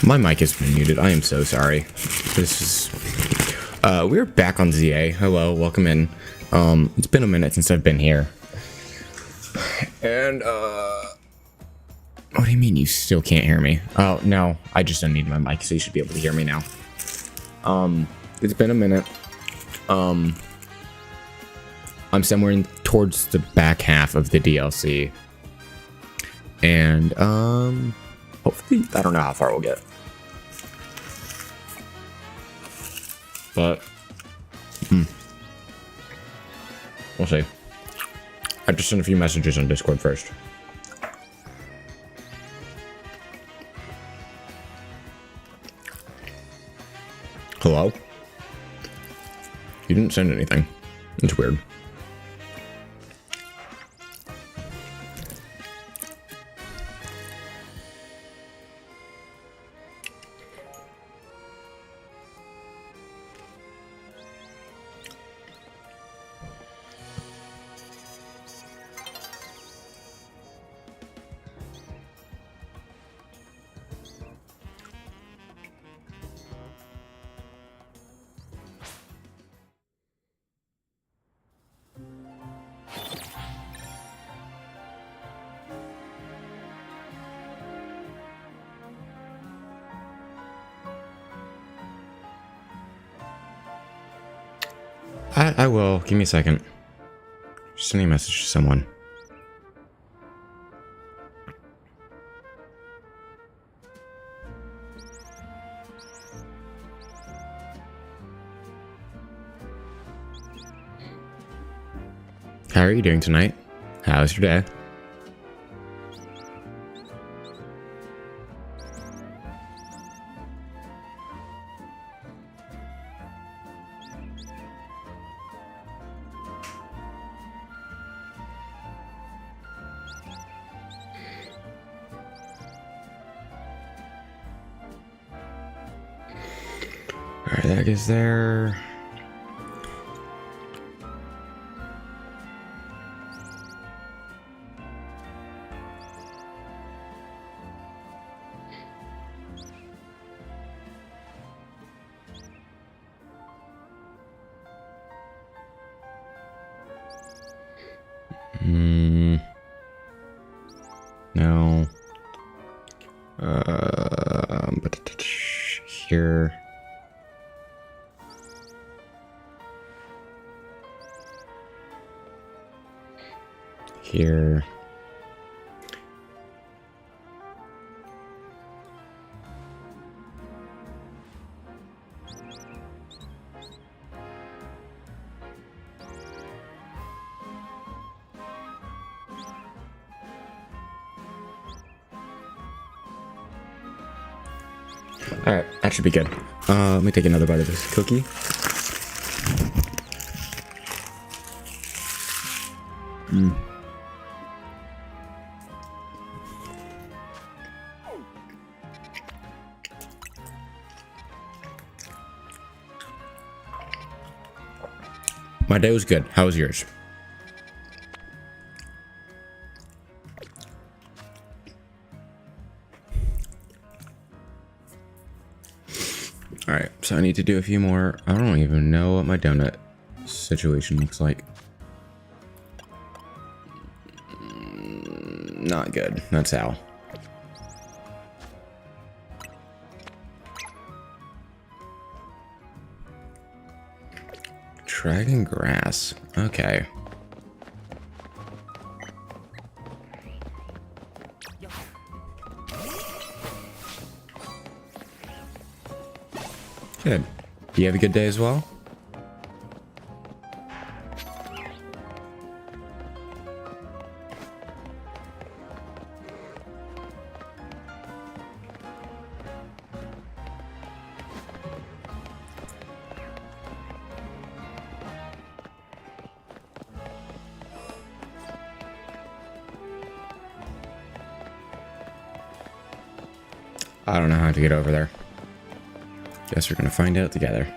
My mic has been muted. I am so sorry. This is... we're back on ZA. Hello, welcome in. It's been a minute since I've been here. And, what do you mean you still can't hear me? Oh, no. I just unmuted my mic, so you should be able to hear me now. It's been a minute. I'm somewhere towards the back half of the DLC. And, hopefully, I don't know how far we'll get. But, we'll see. I just sent a few messages on Discord first. Hello? You didn't send anything. It's weird. I will. Give me a second. Just sending a message to someone. How are you doing tonight? How's your day? Alright, that is there. No. But here. Here. Alright, that should be good. Let me take another bite of this cookie. My day was good. How was yours? Alright, so I need to do a few more. I don't even know what my donut situation looks like. Not good. That's how. Dragon grass. Okay. Good. Do you have a good day as well? I don't know how to get over there. Guess we're gonna find out together.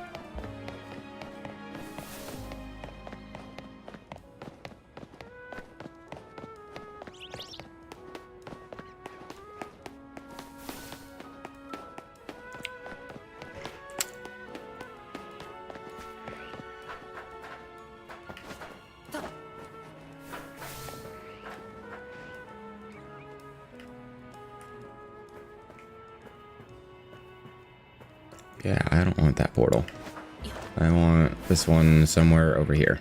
Yeah, I don't want that portal. I want this one somewhere over here.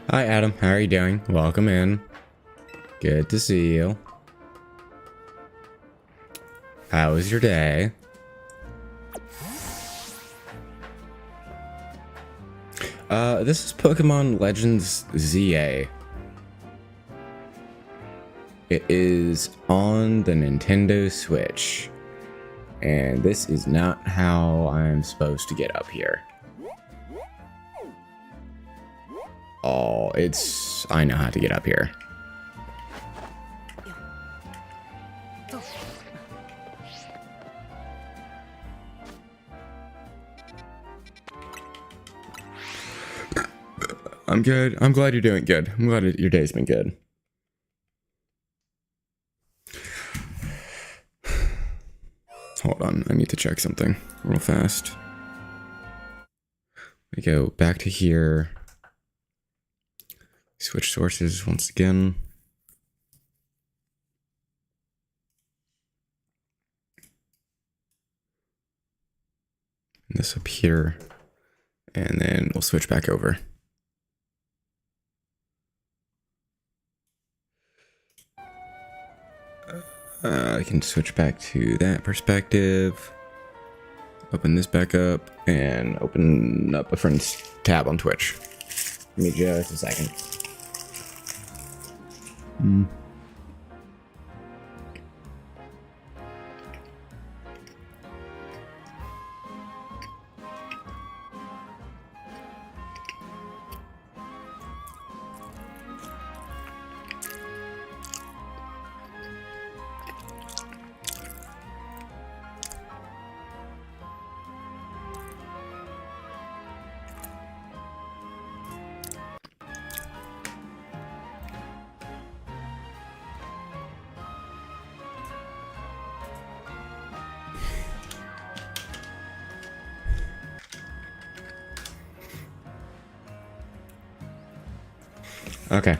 Hi, Adam. How are you doing? Welcome in. Good to see you. How was your day? This is Pokemon Legends ZA. It is on the Nintendo Switch. And this is not how I'm supposed to get up here. Oh, I know how to get up here. I'm good. I'm glad you're doing good. I'm glad your day's been good. Hold on. I need to check something real fast. We go back to here. Switch sources once again. And this up here. And then we'll switch back over. I can switch back to that perspective. Open this back up and open up a friend's tab on Twitch. Give me just a second. Okay,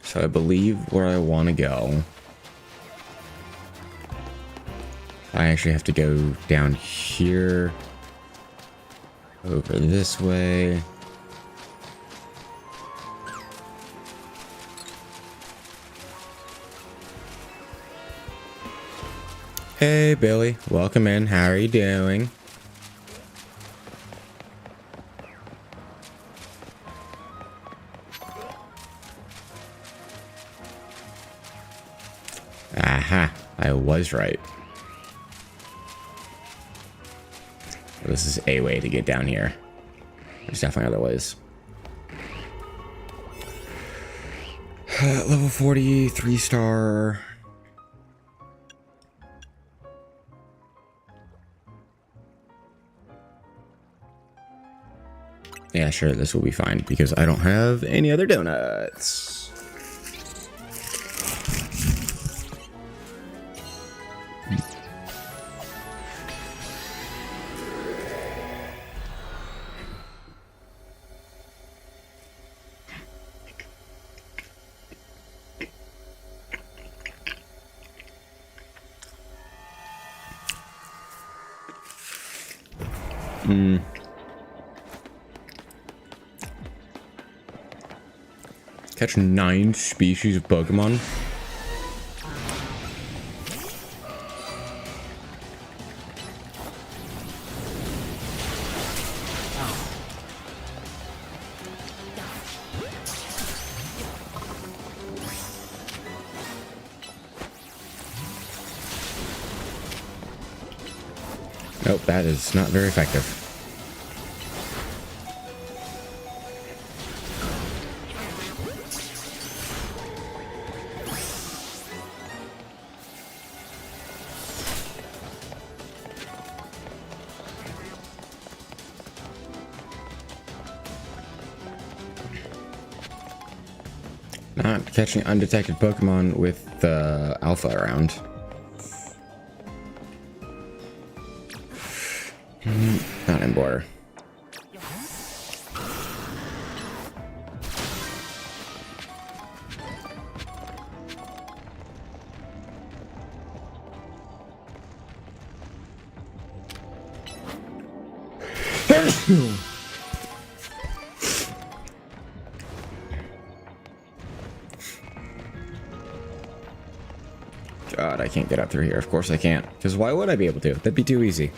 so I believe where I want to go, I actually have to go down here, over this way. Hey, Billy, welcome in. How are you doing? Aha, I was right. This is a way to get down here. There's definitely other ways. Level 40, 3-star. Yeah, sure, this will be fine because I don't have any other donuts. Catch 9 species of Pokemon. Nope, that is not very effective. Not catching undetected Pokemon with the Alpha around. Not in border. God, I can't get up through here. Of course I can't. Because why would I be able to? That'd be too easy.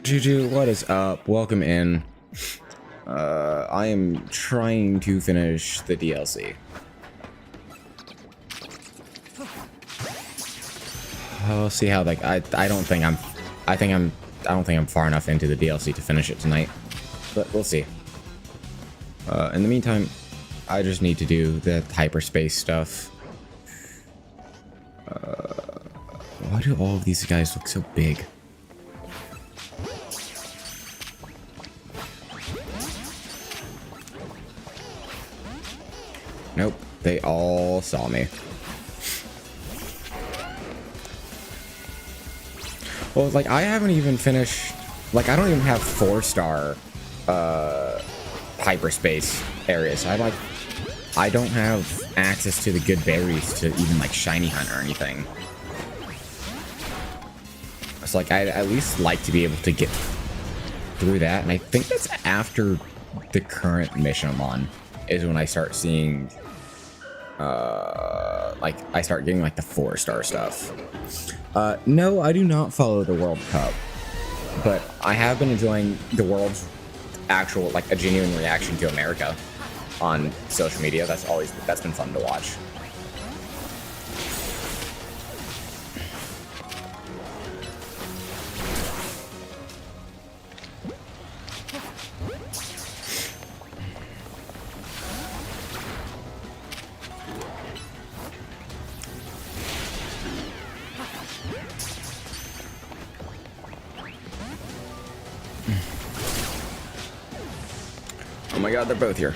Juju, what is up? Welcome in. I am trying to finish the DLC. I'll see how, like, I don't think I'm far enough into the DLC to finish it tonight. But we'll see. In the meantime, I just need to do the hyperspace stuff. Why do all of these guys look so big? Nope, they all saw me. Well, like, I haven't even finished... Like, I don't even have 4-star hyperspace areas. I don't have access to the good berries to even, like, shiny hunt or anything. So, like, I'd at least like to be able to get through that. And I think that's after the current mission I'm on is when I start seeing... like, I start getting, like, the 4-star stuff. No, I do not follow the World Cup, but I have been enjoying the world's actual, like, a genuine reaction to America on social media. That's been fun to watch. Oh my god, they're both here.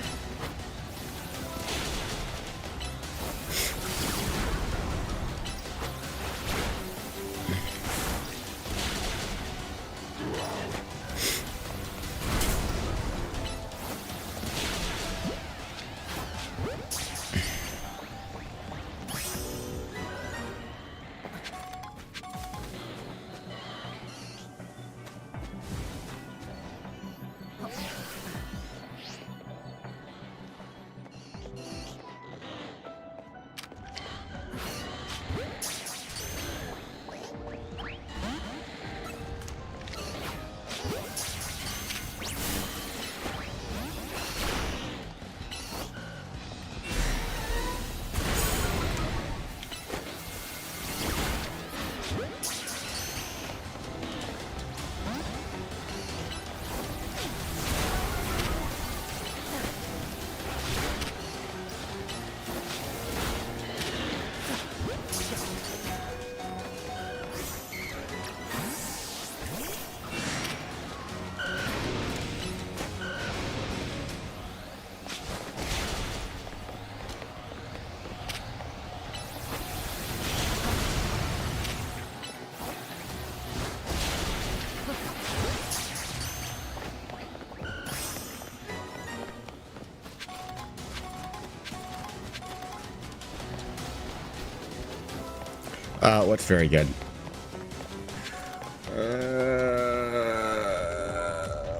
What's very good?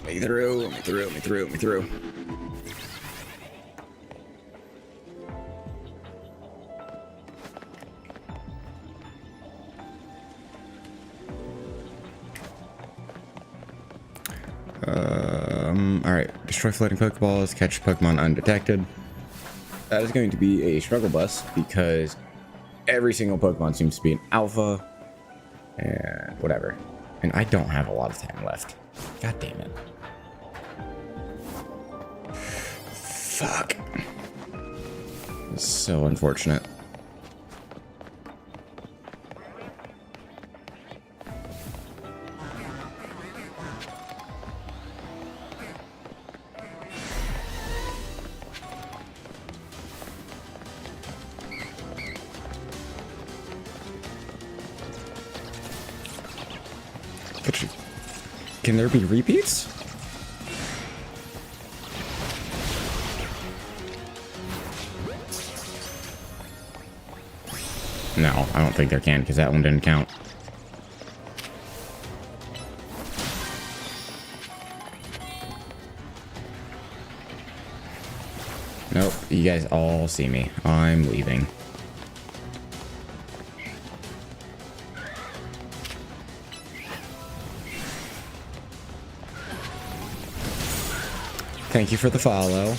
Me through. Alright. Destroy floating Pokeballs, catch Pokemon undetected. That is going to be a struggle bus because every single Pokemon seems to be an alpha. And whatever. And I don't have a lot of time left. God damn it. Fuck. It's so unfortunate. Can there be repeats? No, I don't think there can because that one didn't count. Nope, you guys all see me. I'm leaving. Thank you for the follow.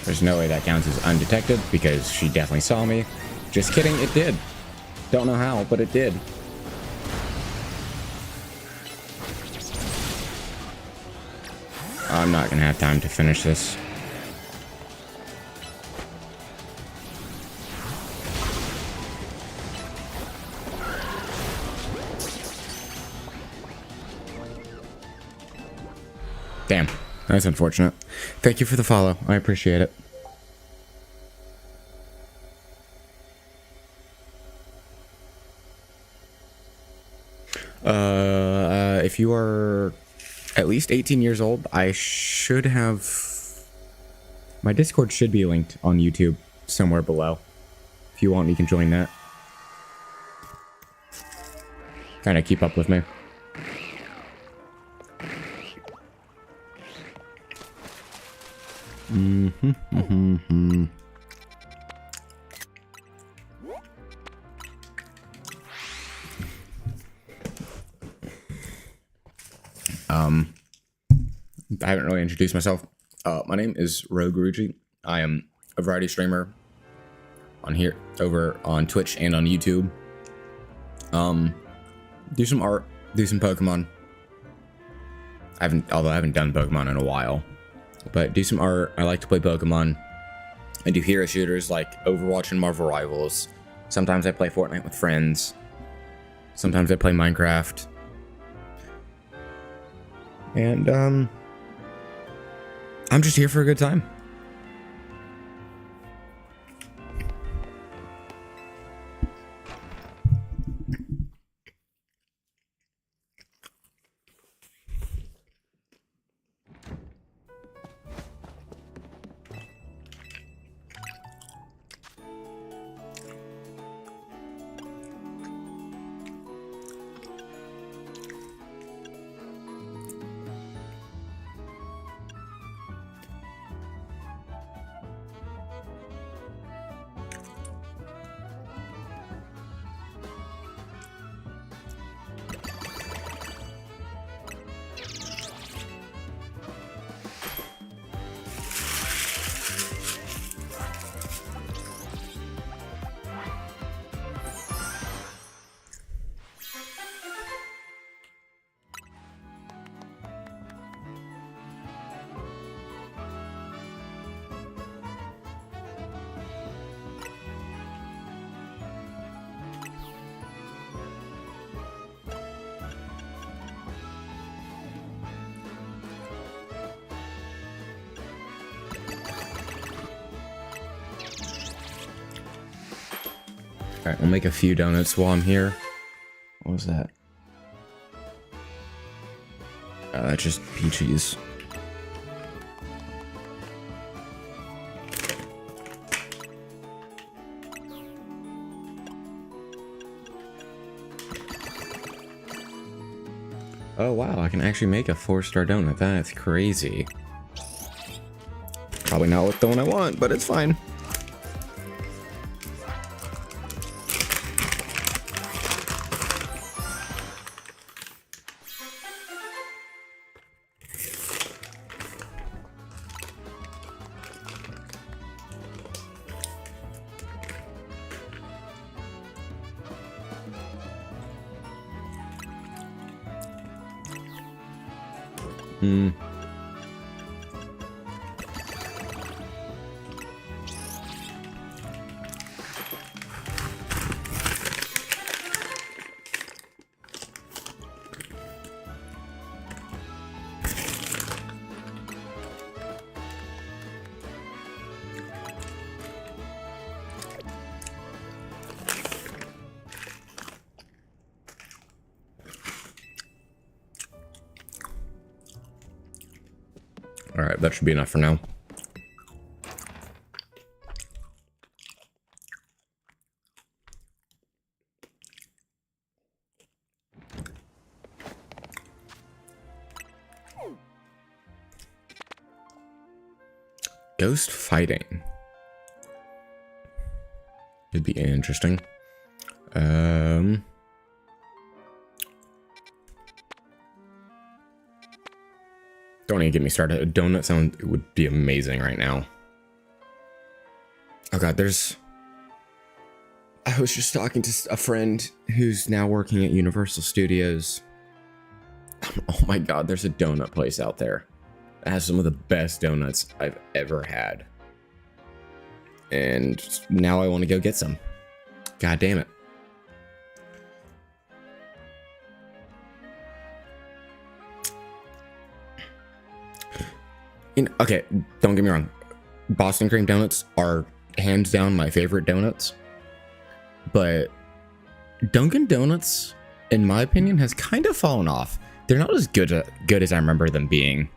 There's no way that counts as undetected because she definitely saw me. Just kidding, it did. Don't know how, but it did. I'm not gonna have time to finish this. Damn, that's unfortunate. Thank you for the follow. I appreciate it. If you are at least 18 years old, I should have... My Discord should be linked on YouTube somewhere below. If you want, you can join that. Kind of keep up with me. I haven't really introduced myself. My name is Rogue Ruji. I am a variety streamer on here, over on Twitch and on YouTube. Do some art, do some Pokemon. Although I haven't done Pokemon in a while, but do some art. I like to play Pokemon. I do hero shooters like Overwatch and Marvel Rivals. Sometimes I play Fortnite with friends. Sometimes I play Minecraft. And, I'm just here for a good time. Alright, we'll make a few donuts while I'm here. What was that? That's just Peaches. Oh wow, I can actually make a 4-star donut. That's crazy. Probably not what the one I want, but it's fine. All right, that should be enough for now. Ghost fighting. It'd be interesting. Don't even get me started. A donut sound would be amazing right now. Oh god, I was just talking to a friend who's now working at Universal Studios. Oh my god, there's a donut place out there that has some of the best donuts I've ever had. And now I want to go get some. God damn it. Okay, don't get me wrong. Boston cream donuts are hands down my favorite donuts. But Dunkin' Donuts, in my opinion, has kind of fallen off. They're not as good as I remember them being.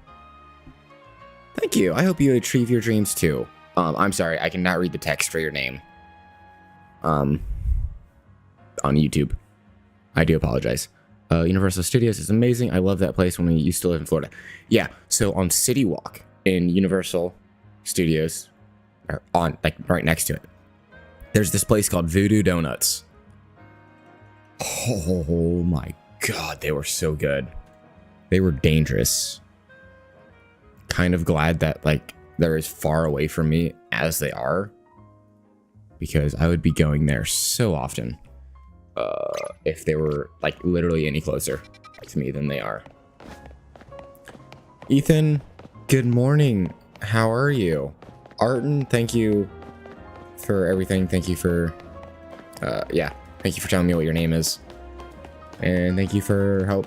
Thank you. I hope you achieve your dreams too. I'm sorry, I cannot read the text for your name. On YouTube. I do apologize. Universal Studios is amazing. I love that place when we used to live in Florida. Yeah, so on City Walk in Universal Studios, or on like right next to it, there's this place called Voodoo Donuts. Oh my god, they were so good. They were dangerous. Kind of glad that like they're as far away from me as they are, because I would be going there so often if they were like literally any closer to me than they are. Ethan, good morning. How are you? Arton, thank you for everything. Thank you for thank you for telling me what your name is, and thank you for help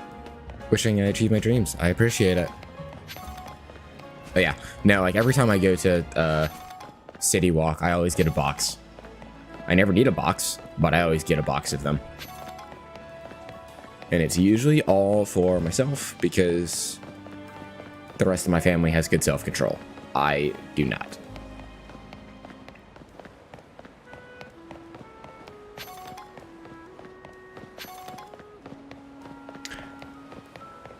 wishing I achieve my dreams. I appreciate it. But yeah, no, like every time I go to City Walk, I always get a box. I never need a box, but I always get a box of them. And it's usually all for myself because the rest of my family has good self-control. I do not.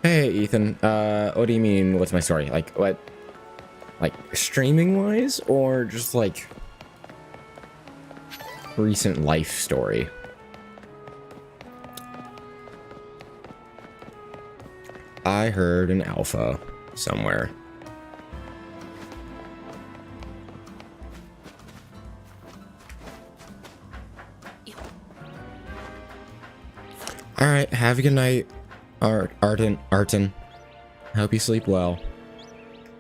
Hey, Ethan. What do you mean, what's my story? Like, what? Like, streaming-wise, or just, like, recent life story? I heard an alpha somewhere. Alright, have a good night, Arton. I hope you sleep well.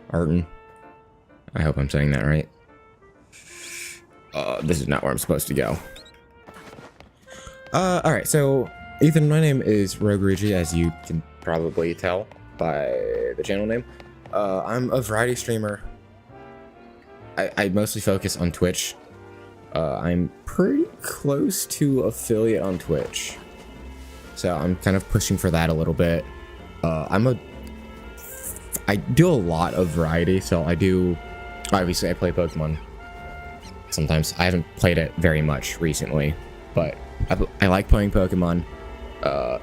Arton. I hope I'm saying that right. This is not where I'm supposed to go. Alright, so, Ethan, my name is Rogueruigi, as you can probably tell by the channel name. I'm a variety streamer. I mostly focus on Twitch. I'm pretty close to affiliate on Twitch, so I'm kind of pushing for that a little bit. I do a lot of variety, so obviously I play Pokemon sometimes. I haven't played it very much recently, but I like playing Pokemon.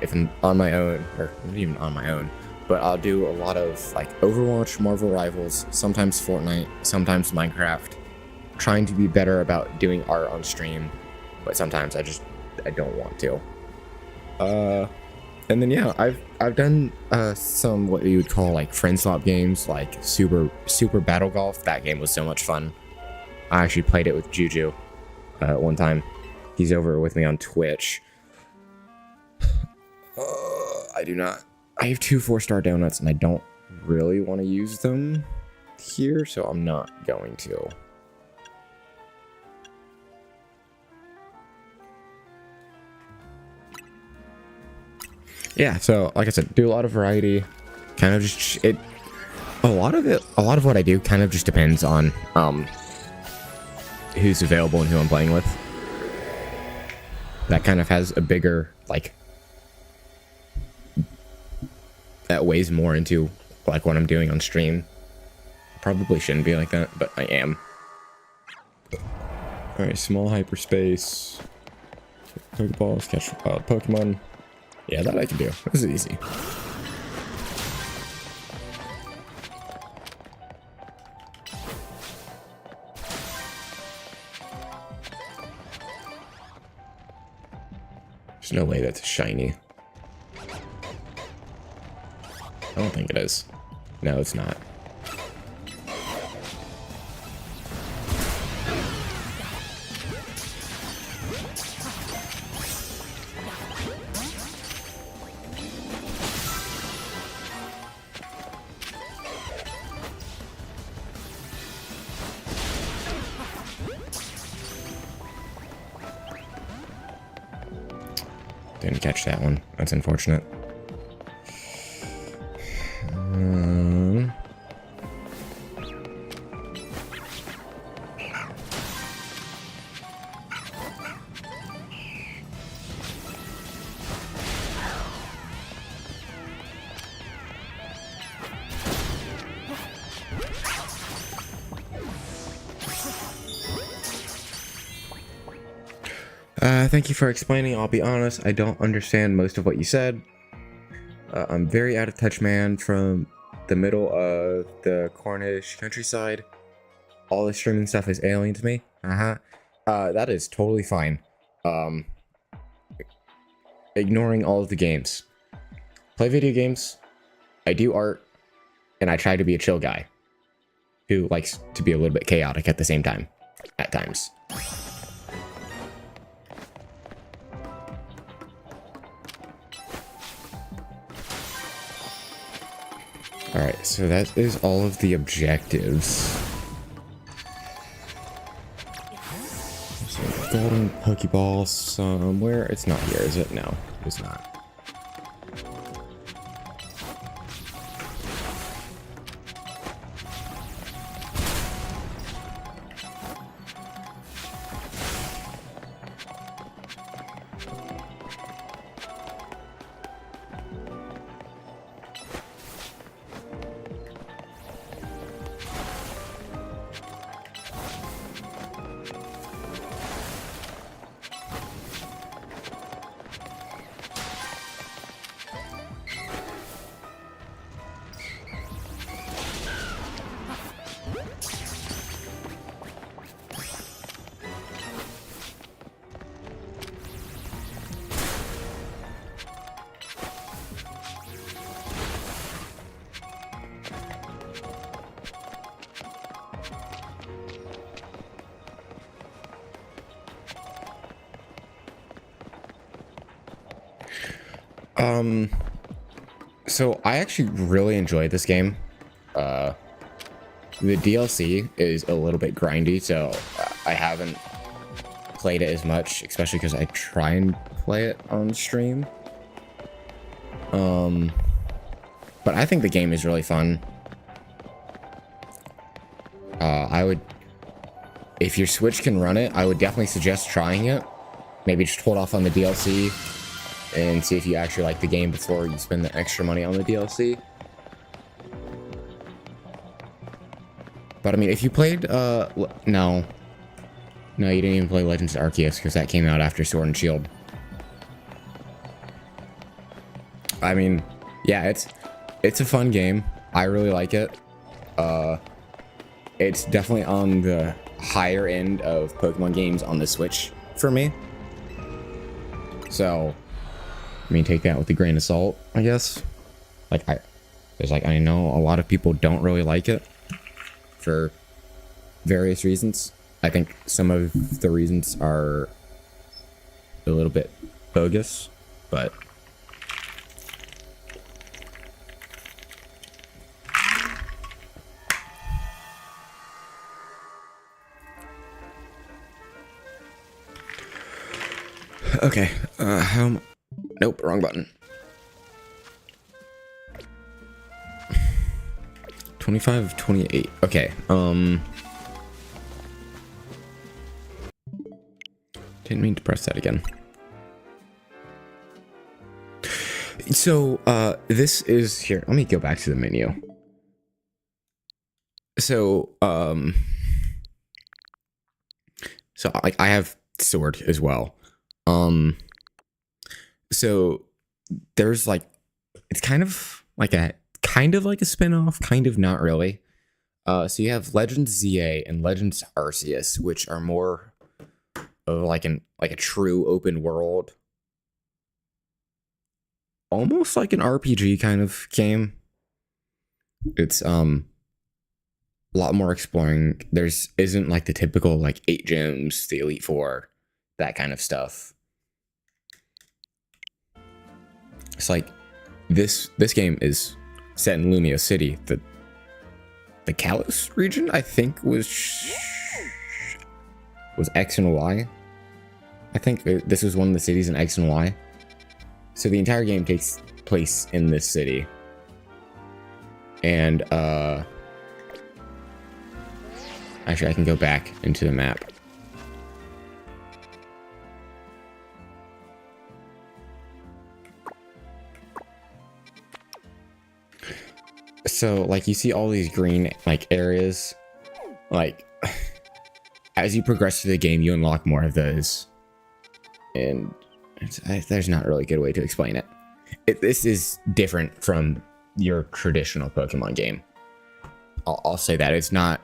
if I'm on my own, or not even on my own, but I'll do a lot of like Overwatch, Marvel Rivals, sometimes Fortnite, sometimes Minecraft, trying to be better about doing art on stream, but sometimes I don't want to. And then yeah, I've done some what you would call like friend swap games, like Super Battle Golf. That game was so much fun. I actually played it with Juju one time. He's over with me on Twitch. I have 2 4-star donuts and I don't really want to use them here, so I'm not going to. Yeah, so like I said, do a lot of variety. Kind of just a lot of what I do kind of just depends on who's available and who I'm playing with. That kind of has a bigger like that weighs more into like what I'm doing on stream. Probably shouldn't be like that, but I am. Alright, small hyperspace. Pokeballs, catch wild Pokemon. Yeah, that I can do. This is easy. There's no way that's shiny. I don't think it is. No, it's not. Didn't catch that one. That's unfortunate. Thank you for explaining. I'll be honest, I don't understand most of what you said. I'm very out of touch, man, from the middle of the Cornish countryside. All the streaming stuff is alien to me. That is totally fine. Ignoring all of the games. Play video games. I do art. And I try to be a chill guy who likes to be a little bit chaotic at the same time. At times. Alright, so that is all of the objectives. So golden Pokeball somewhere. It's not here, is it? No, it's not. So I actually really enjoyed this game. The DLC is a little bit grindy, so I haven't played it as much, especially because I try and play it on stream. But I think the game is really fun. I would, if your Switch can run it, I would definitely suggest trying it. Maybe just hold off on the DLC and see if you actually like the game before you spend the extra money on the DLC. But I mean, if you played, no, you didn't even play Legends of Arceus because that came out after Sword and Shield. I mean, yeah, it's a fun game. I really like it. It's definitely on the higher end of Pokemon games on the Switch for me. So, I mean, take that with a grain of salt, I guess. Like, I know a lot of people don't really like it for various reasons. I think some of the reasons are a little bit bogus, but okay. Nope, wrong button. 25, 28. Okay. Didn't mean to press that again. So, this is here. Let me go back to the menu. So, like I have Sword as well. So there's like, it's kind of like a spin-off, kind of not really. So you have Legends ZA and Legends Arceus, which are more of like a true open world, almost like an RPG kind of game. It's a lot more exploring. Isn't like the typical like 8 gyms, the Elite Four, that kind of stuff. It's like this game is set in Lumia City. The Kalos region, I think, was X and Y. I think this was one of the cities in X and Y. So the entire game takes place in this city. And actually I can go back into the map. So like you see all these green like areas, like as you progress through the game you unlock more of those, and there's not really a good way to explain it. This is different from your traditional Pokemon game. I'll say that it's not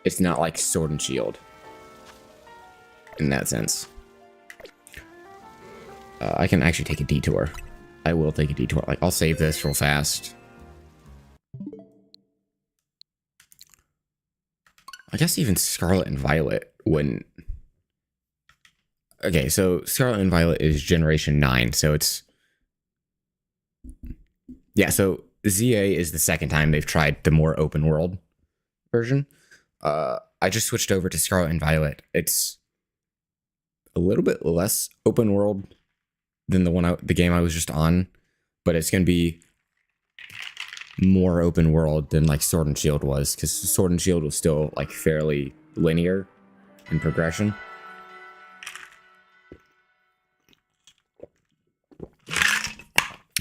like Sword and Shield in that sense. I can actually take a detour. I will take a detour. Like I'll save this real fast. I guess even Scarlet and Violet wouldn't. Okay, so Scarlet and Violet is Generation 9, so it's... Yeah, so ZA is the second time they've tried the more open world version. I just switched over to Scarlet and Violet. It's a little bit less open world than the game I was just on, but it's going to be more open world than like Sword and Shield was, because Sword and Shield was still like fairly linear in progression.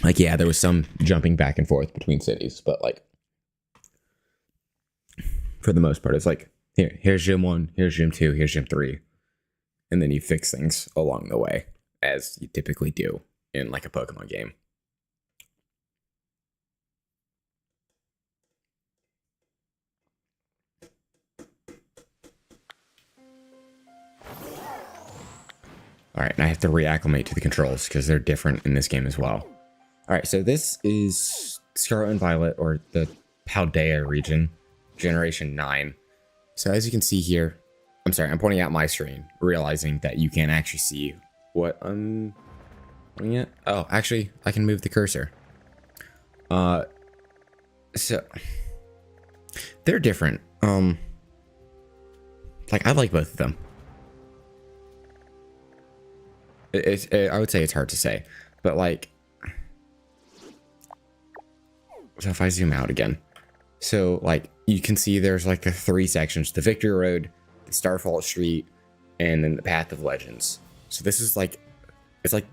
Like, yeah, there was some jumping back and forth between cities, but like for the most part, it's like here's Gym 1, here's Gym 2, here's Gym 3, and then you fix things along the way, as you typically do in like a Pokemon game. All right, and I have to reacclimate to the controls because they're different in this game as well. All right, so this is Scarlet and Violet, or the Paldea region, Generation 9. So as you can see here, I'm sorry, I'm pointing out my screen, realizing that you can't actually see what I'm pointing at. Oh, actually, I can move the cursor. So they're different. Like I like both of them. I would say it's hard to say, but like, so if I zoom out again, so like you can see there's like the 3 sections: the Victory Road, the Starfall Street, and then the Path of Legends. So this is like, it's like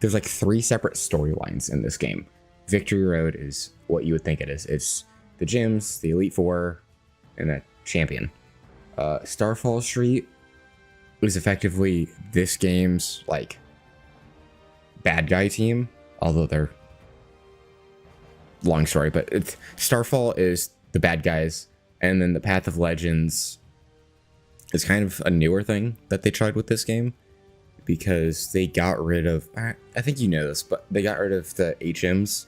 there's like 3 separate storylines in this game. Victory Road is what you would think it is. It's the gyms, the Elite Four, and the champion. Starfall Street is effectively this game's like bad guy team, although they're long story, but it's Starfall is the bad guys, and then the Path of Legends is kind of a newer thing that they tried with this game, because they got rid of, I think you know this, but they got rid of the HMs.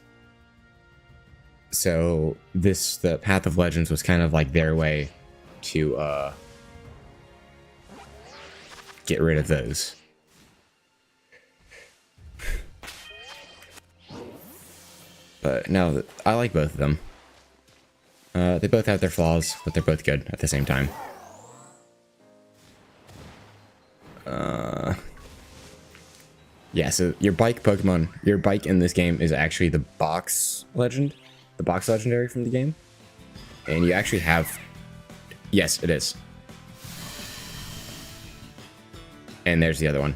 So the Path of Legends was kind of like their way to get rid of those. But no, I like both of them. They both have their flaws, but they're both good at the same time. Yeah, so your bike Pokemon, your bike in this game is actually the box legend, the box legendary from the game. And you actually have, yes, it is. And there's the other one.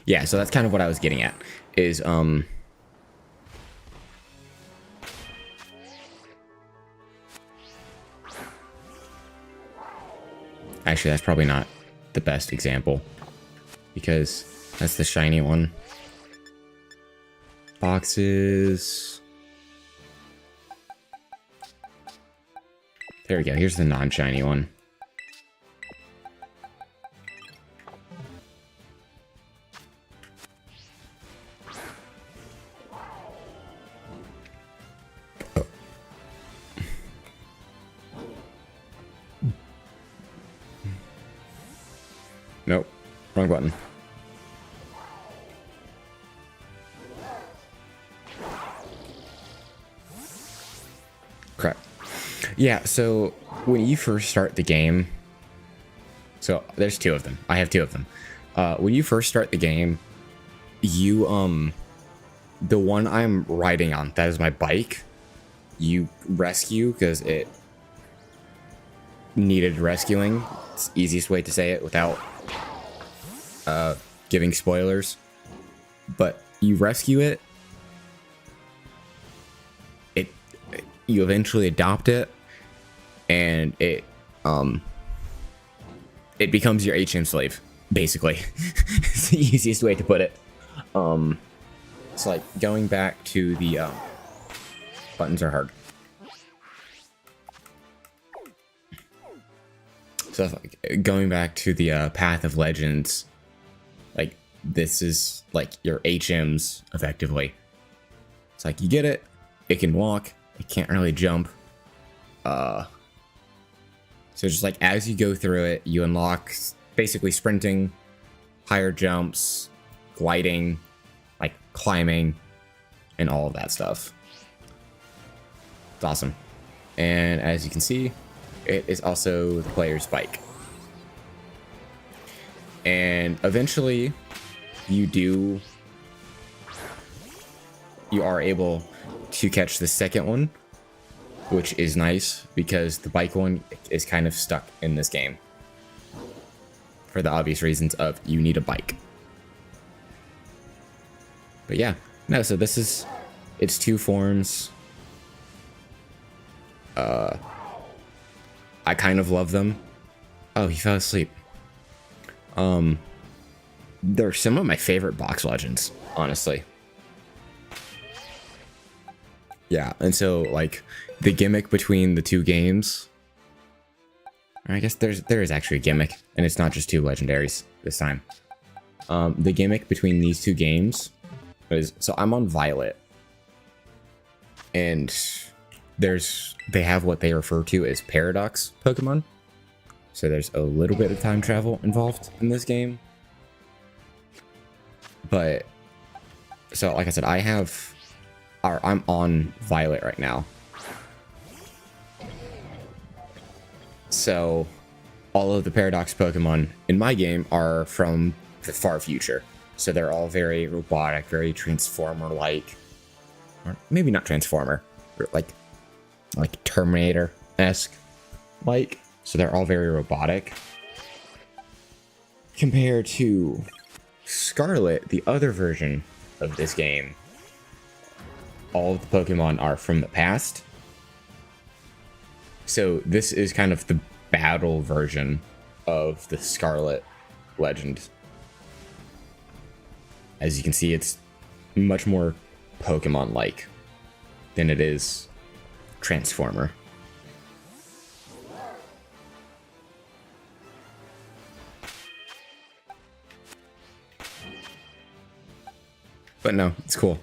Yeah, so that's kind of what I was getting at, is actually, that's probably not the best example, because that's the shiny one. Boxes. There we go. Here's the non-shiny one. Nope. Wrong button. Crap. Yeah, so when you first start the game, so there's two of them. I have two of them. When you first start the game, you the one I'm riding on, that is my bike, you rescue because it needed rescuing. It's the easiest way to say it without giving spoilers. But you rescue it, you eventually adopt it, and it becomes your HM slave, basically. It's the easiest way to put it. It's like going back to the buttons are hard. So like, going back to the Path of Legends, like this is like your HMs effectively. It's like you get it, it can walk, it can't really jump. So just like as you go through it, you unlock basically sprinting, higher jumps, gliding, like climbing, and all of that stuff. It's awesome. And as you can see, it is also the player's bike. And eventually you are able to catch the second one, which is nice because the bike one is kind of stuck in this game for the obvious reasons of you need a bike. But yeah, no, so this is its two forms. I kind of love them. Oh, he fell asleep. They're some of my favorite box legends, honestly. Yeah, and so like the gimmick between the two games, I guess there is actually a gimmick, and it's not just two legendaries this time. The gimmick between these two games is, so I'm on Violet, and they have what they refer to as paradox Pokemon. So there's a little bit of time travel involved in this game. But so like I said, I'm on Violet right now. So all of the paradox Pokemon in my game are from the far future. So they're all very robotic, very Transformer-like. Or maybe not Transformer, but like Terminator-esque like. So they're all very robotic. Compared to Scarlet, the other version of this game, all of the Pokemon are from the past. So this is kind of the battle version of the Scarlet Legend. As you can see, it's much more Pokemon-like than it is Transformer. But no, it's cool.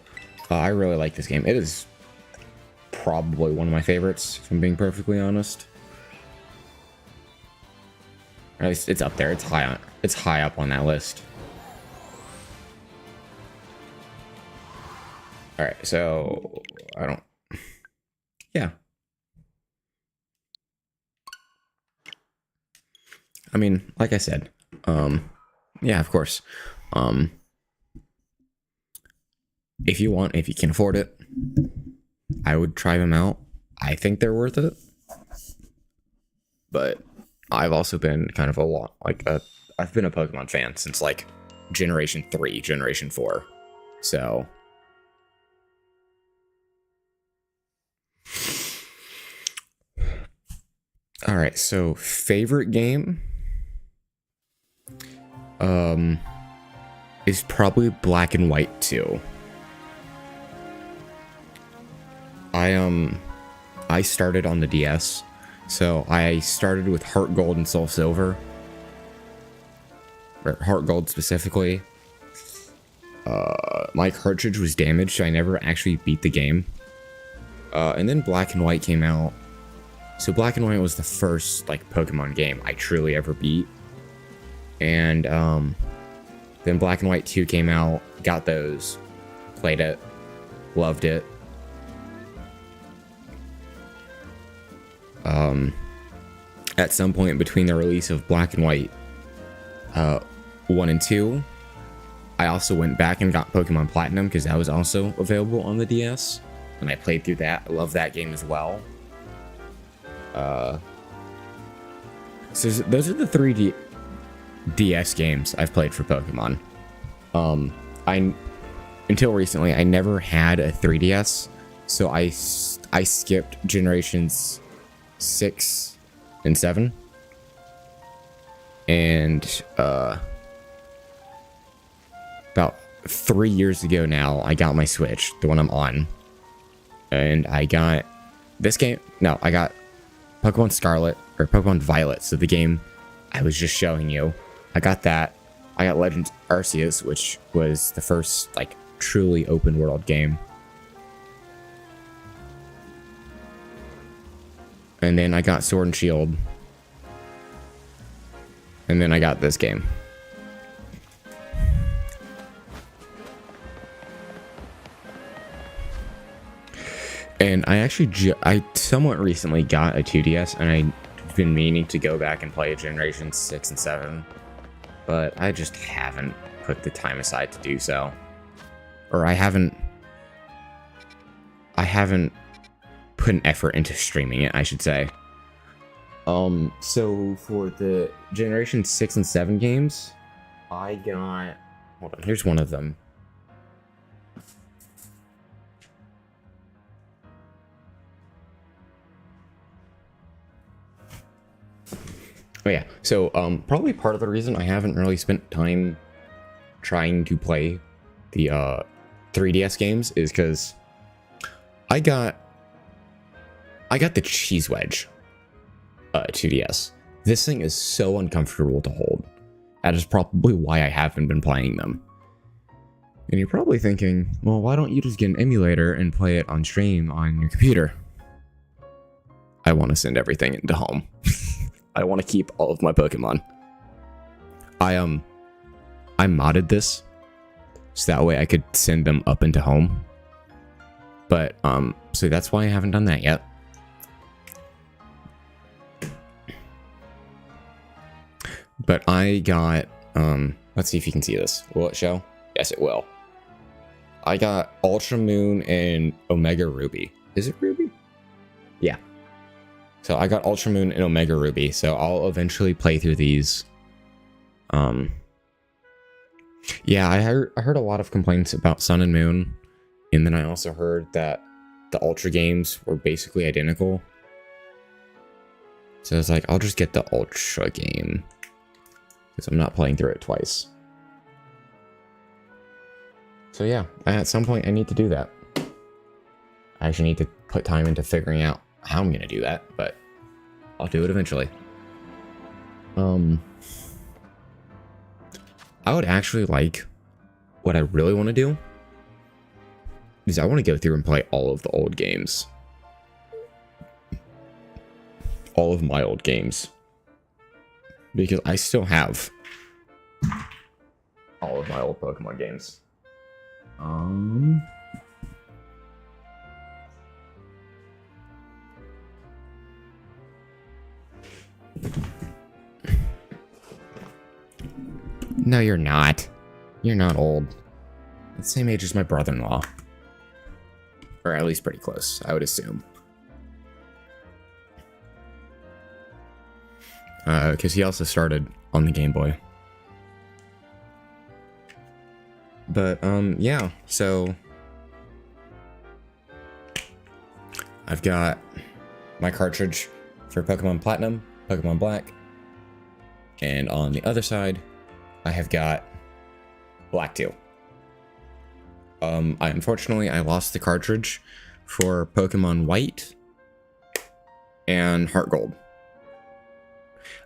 I really like this game. It is probably one of my favorites, if I'm being perfectly honest. At least it's up there. It's high up on that list. All right, so yeah. I mean, like I said, yeah, of course. If you can afford it, I would try them out. I think they're worth it. But I've also been kind of I've been a Pokemon fan since like Generation 3, Generation 4. So all right, so favorite game is probably Black and White 2. I started on the DS, so I started with Heart Gold and Soul Silver, or Heart Gold specifically. My cartridge was damaged, so I never actually beat the game. And then Black and White came out. So Black and White was the first like Pokemon game I truly ever beat. And then Black and White 2 came out, got those, played it, loved it. At some point between the release of Black and White 1 and 2, I also went back and got Pokemon Platinum because that was also available on the DS, and I played through that. I love that game as well. So those are the 3D DS games I've played for Pokemon. Until recently, I never had a 3DS, so I skipped generations 6 and 7, and about 3 years ago now, I got my Switch, the one I'm on, and I got this game. No, I got Pokemon Scarlet, or Pokemon Violet, so the game I was just showing you. I got that. I got Legends Arceus, which was the first like truly open world game. And then I got Sword and Shield. And then I got this game. And I actually, I somewhat recently got a 2DS, and I've been meaning to go back and play Generation 6 and 7. But I just haven't put the time aside to do so. Or I haven't put an effort into streaming it, I should say. So for the Generation 6 and 7 games, I got, hold on, here's one of them. Oh yeah, so probably part of the reason I haven't really spent time trying to play the 3DS games is because I got the Cheese Wedge 2DS. This thing is so uncomfortable to hold. That is probably why I haven't been playing them. And you're probably thinking, well, why don't you just get an emulator and play it on stream on your computer? I want to send everything into home. I want to keep all of my Pokemon. I modded this so that way I could send them up into home. But so that's why I haven't done that yet. But I got let's see if you can see this. Will it show? Yes, it will. I got Ultra Moon and Omega Ruby. Is it Ruby? Yeah. So I got Ultra Moon and Omega Ruby, so I'll eventually play through these. Yeah, I heard a lot of complaints about Sun and Moon, and then I also heard that the Ultra games were basically identical. So I was like, I'll just get the Ultra game. because I'm not playing through it twice. So yeah, at some point I need to do that. I actually need to put time into figuring out how I'm going to do that, but I'll do it eventually. I would actually like, what I really want to do is I want to go through and play all of the old games. All of my old games. Because I still have all of my old Pokemon games. No, you're not. You're not old. The same age as my brother-in-law. Or at least pretty close, I would assume. Because he also started on the Game Boy. But, yeah, so I've got my cartridge for Pokemon Platinum, Pokemon Black, and on the other side, I have got Black 2. Unfortunately, I lost the cartridge for Pokemon White and Heart Gold.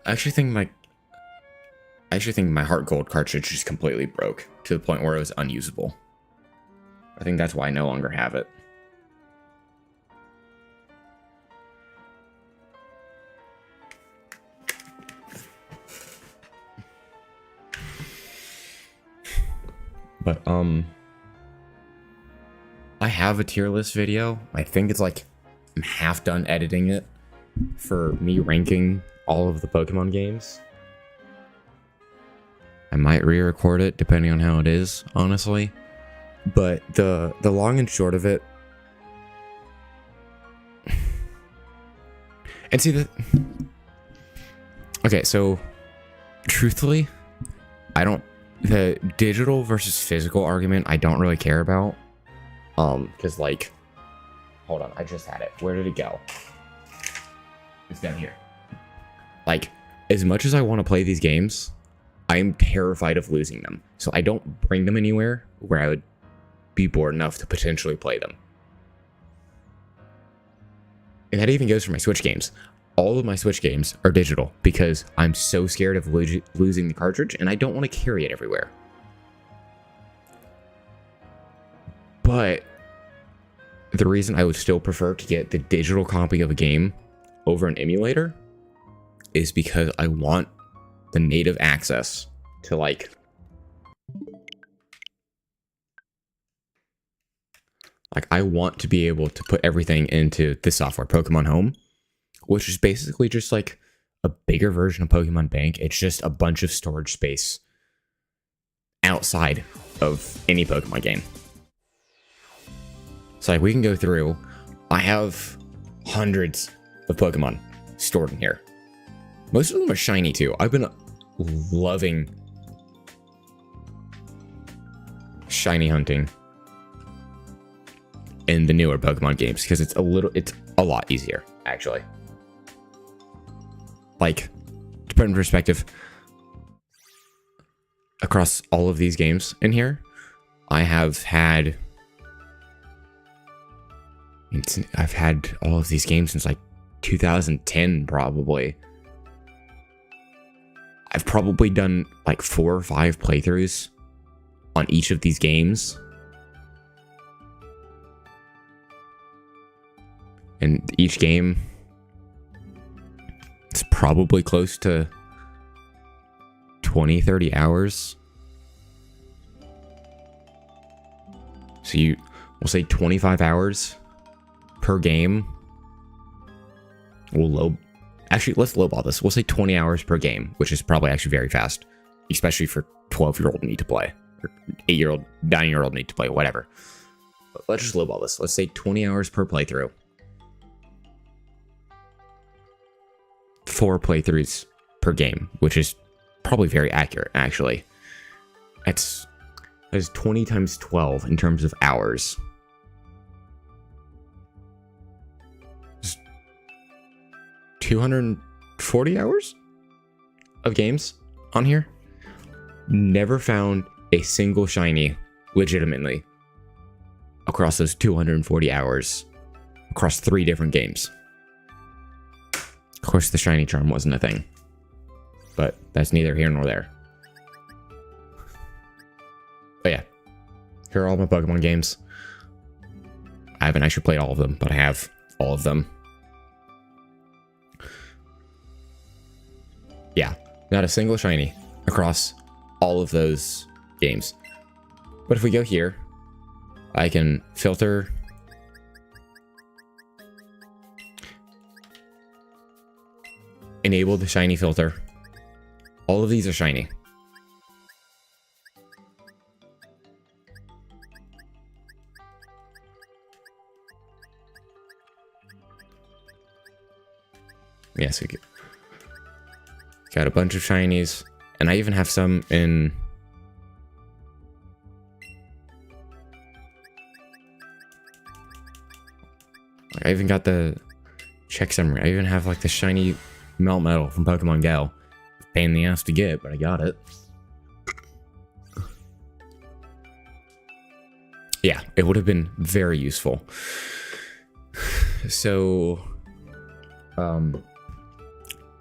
I actually think my Heart Gold cartridge just completely broke to the point where it was unusable. I think that's why I no longer have it. But, I have a tier list video. I think it's like, I'm half done editing it for me ranking all of the Pokemon games. I might re-record it depending on how it is, honestly. But the long and short of it, and see okay, so truthfully, the digital versus physical argument I don't really care about. Because like, hold on, I just had it. Where did it go? It's down here. Like, as much as I want to play these games, I am terrified of losing them. So I don't bring them anywhere where I would be bored enough to potentially play them. And that even goes for my Switch games. All of my Switch games are digital because I'm so scared of losing the cartridge and I don't want to carry it everywhere. But the reason I would still prefer to get the digital copy of a game over an emulator is because I want the native access to like I want to be able to put everything into the software Pokemon Home, which is basically just like a bigger version of Pokemon Bank. It's just a bunch of storage space outside of any Pokemon game. So like we can go through. I have hundreds of Pokemon stored in here. Most of them are shiny too. I've been loving shiny hunting in the newer Pokemon games because it's a lot easier, actually. Like, to put in perspective, across all of these games in here, I've had all of these games since like 2010 probably. I've probably done like 4 or 5 playthroughs on each of these games. And each game is probably close to 20-30 hours. So we'll say 25 hours per game. Actually, let's lowball this. We'll say 20 hours per game, which is probably actually very fast, especially for 12-year-old need to play, or 8-year-old, 9-year-old need to play, whatever. But let's just lowball this. Let's say 20 hours per playthrough. 4 playthroughs per game, which is probably very accurate, actually. That is 20 times 12 in terms of hours. 240 hours of games on here. Never found a single shiny legitimately across those 240 hours across 3 different games. Of course, the shiny charm wasn't a thing, but that's neither here nor there. But yeah, here are all my Pokemon games. I haven't actually played all of them, but I have all of them. Yeah, not a single shiny across all of those games. But if we go here, I can filter. Enable the shiny filter. All of these are shiny. Yes, we got a bunch of shinies, and I even have some in. I even got the check summary. I even have like the shiny Melmetal from Pokemon Go. Pain in the ass to get, but I got it. Yeah, it would have been very useful. So,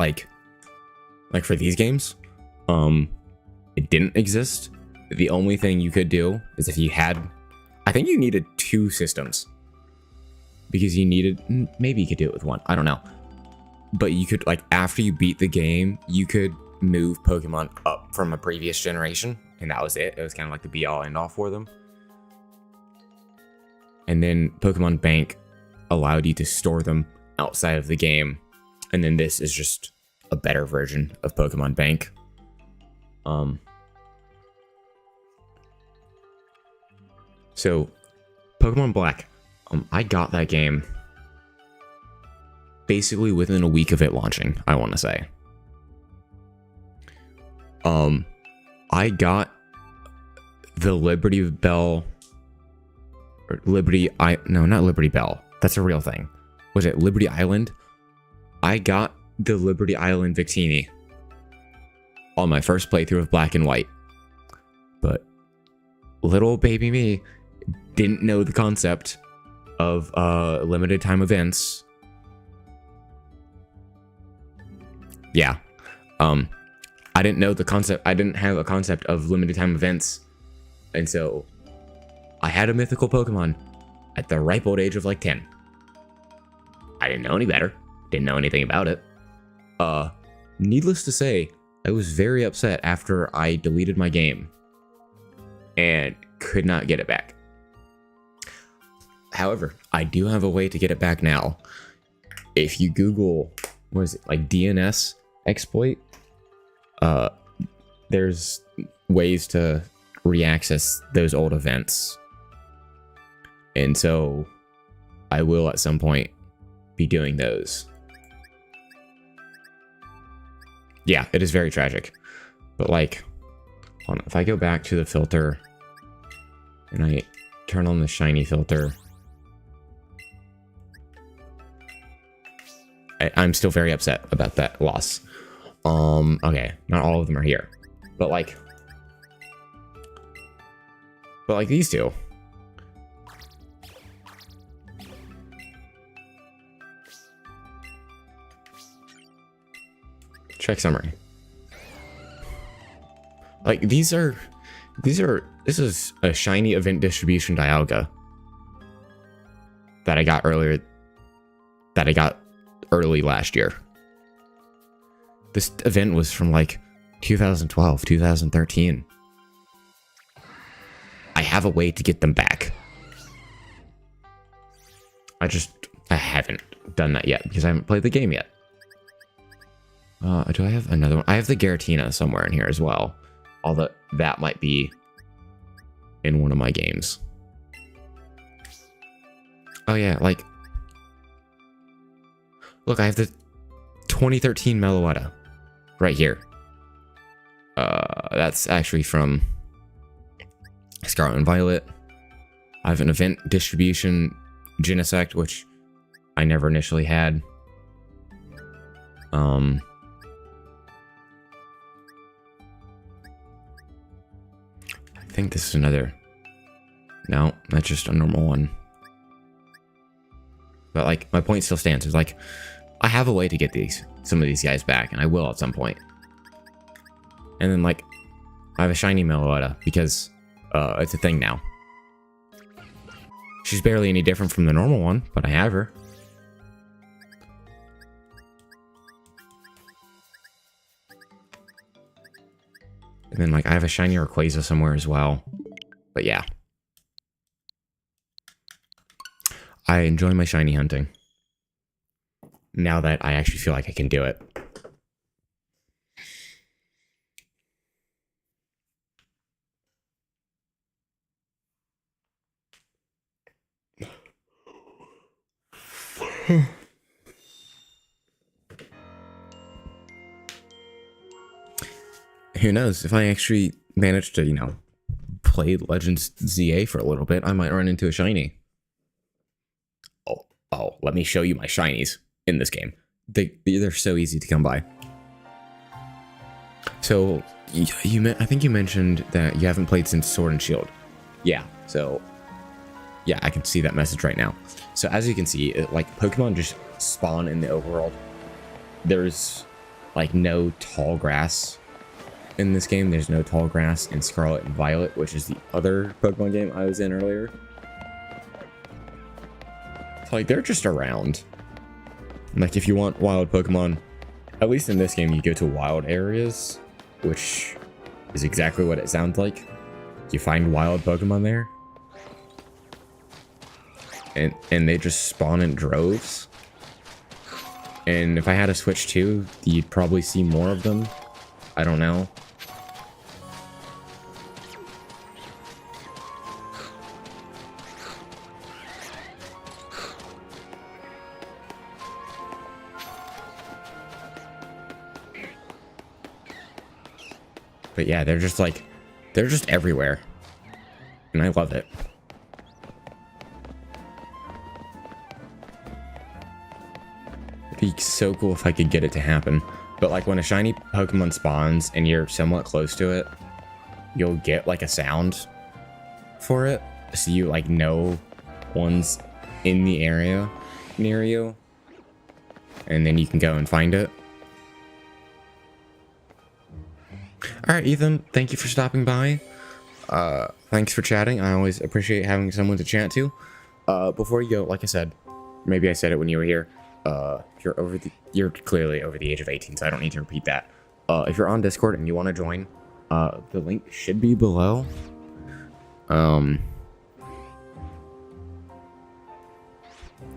like for these games, it didn't exist. The only thing you could do is if you had, I think you needed 2 systems. Because you needed, maybe you could do it with 1, I don't know. But you could, like, after you beat the game, you could move Pokemon up from a previous generation. And that was it. It was kind of like the be-all, end-all for them. And then Pokemon Bank allowed you to store them outside of the game. And then this is just a better version of Pokemon Bank. So, Pokemon Black. I got that game basically within a week of it launching, I want to say. I got the Liberty Bell, or no, not Liberty Bell. That's a real thing. Was it Liberty Island? I got the Liberty Island Victini on my first playthrough of Black and White. But little baby me didn't know the concept of limited time events. Yeah. I didn't know the concept. I didn't have a concept of limited time events. And so I had a mythical Pokemon at the ripe old age of like 10. I didn't know any better. Didn't know anything about it. Needless to say, I was very upset after I deleted my game and could not get it back. However, I do have a way to get it back now. If you Google, what is it, like DNS exploit, there's ways to reaccess those old events. And so I will at some point be doing those. Yeah, it is very tragic. But like, hold on, if I go back to the filter and I turn on the shiny filter, I'm still very upset about that loss. Okay, not all of them are here, but like these two. Check summary. Like this is a shiny event distribution Dialga that I got early last year. This event was from like 2012, 2013. I have a way to get them back. I haven't done that yet because I haven't played the game yet. Do I have another one? I have the Giratina somewhere in here as well. Although that might be in one of my games. Oh yeah, like, look, I have the 2013 Meloetta right here. That's actually from Scarlet and Violet. I have an event distribution Genesect, which I never initially had. think this is another. No, that's just a normal one. But like, my point still stands. It's like, I have a way to get some of these guys back, and I will at some point. And then like, I have a shiny Meloetta because it's a thing now. She's barely any different from the normal one, but I have her. And then like, I have a shiny Rayquaza somewhere as well. But yeah. I enjoy my shiny hunting. Now that I actually feel like I can do it. Who knows? If I actually manage to, you know, play Legends ZA for a little bit, I might run into a shiny. Oh, let me show you my shinies in this game. They're so easy to come by. So, I think you mentioned that you haven't played since Sword and Shield. Yeah, so, yeah, I can see that message right now. So, as you can see, like, Pokemon just spawn in the overworld. There's, like, no tall grass in this game. There's no tall grass in Scarlet and Violet, which is the other Pokemon game I was in earlier. Like, they're just around. Like, if you want wild Pokemon, at least in this game, you go to wild areas, which is exactly what it sounds like. You find wild Pokemon there. And they just spawn in droves. And if I had a Switch too, you'd probably see more of them. I don't know. But yeah, they're just everywhere. And I love it. It'd be so cool if I could get it to happen. But like when a shiny Pokemon spawns and you're somewhat close to it, you'll get like a sound for it. So you like know one's in the area near you. And then you can go and find it. Alright, Ethan, thank you for stopping by. Thanks for chatting. I always appreciate having someone to chat to. Before you go, like I said, maybe I said it when you were here, you're clearly over the age of 18, so I don't need to repeat that. If you're on Discord and you want to join, the link should be below. And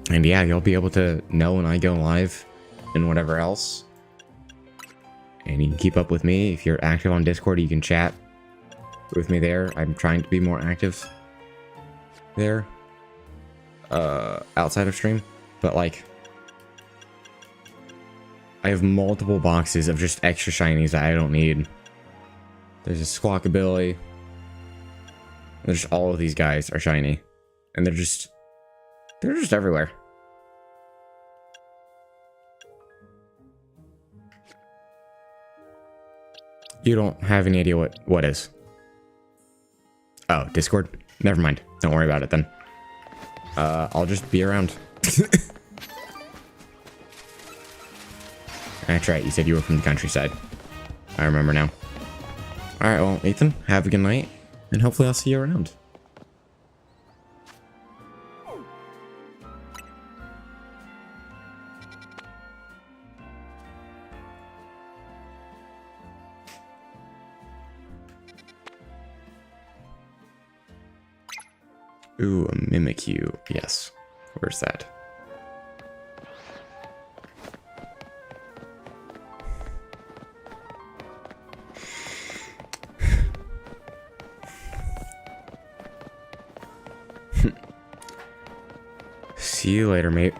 yeah, you'll be able to know when I go live and whatever else. And you can keep up with me. If you're active on Discord, you can chat with me there. I'm trying to be more active there. Outside of stream. But like, I have multiple boxes of just extra shinies that I don't need. There's a Squawkabilly. There's all of these guys are shiny. And they're just everywhere. You don't have any idea what is. Oh, Discord? Never mind. Don't worry about it then. I'll just be around. That's right, you said you were from the countryside. I remember now. Alright, well, Ethan, have a good night, and hopefully I'll see you around. Ooh, a Mimikyu. Yes. Where's that? See you later, mate.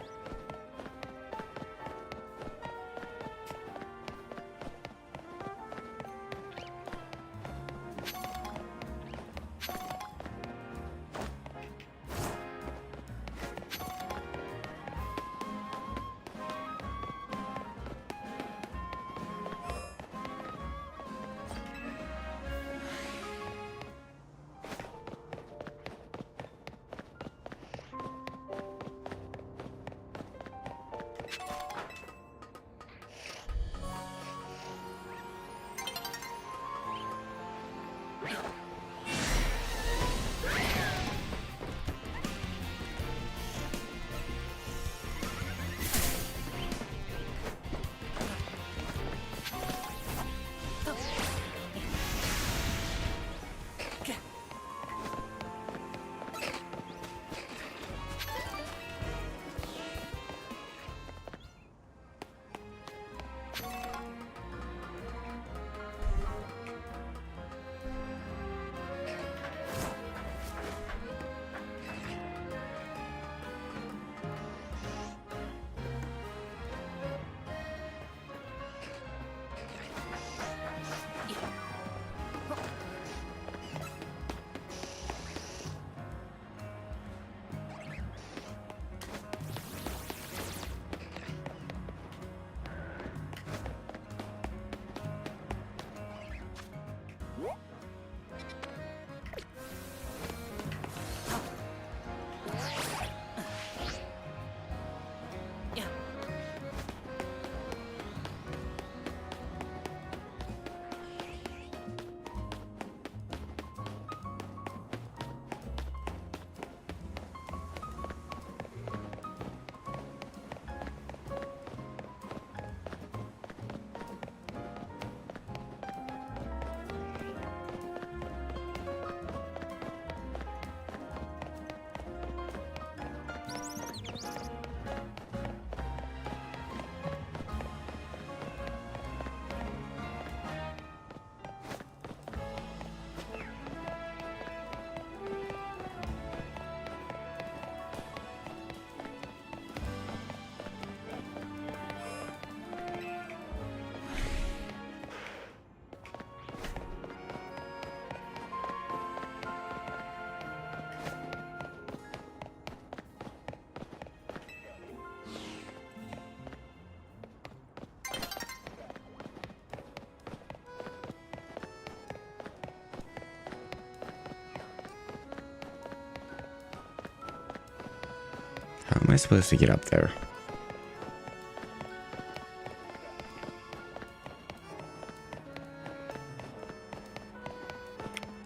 am I supposed to get up there?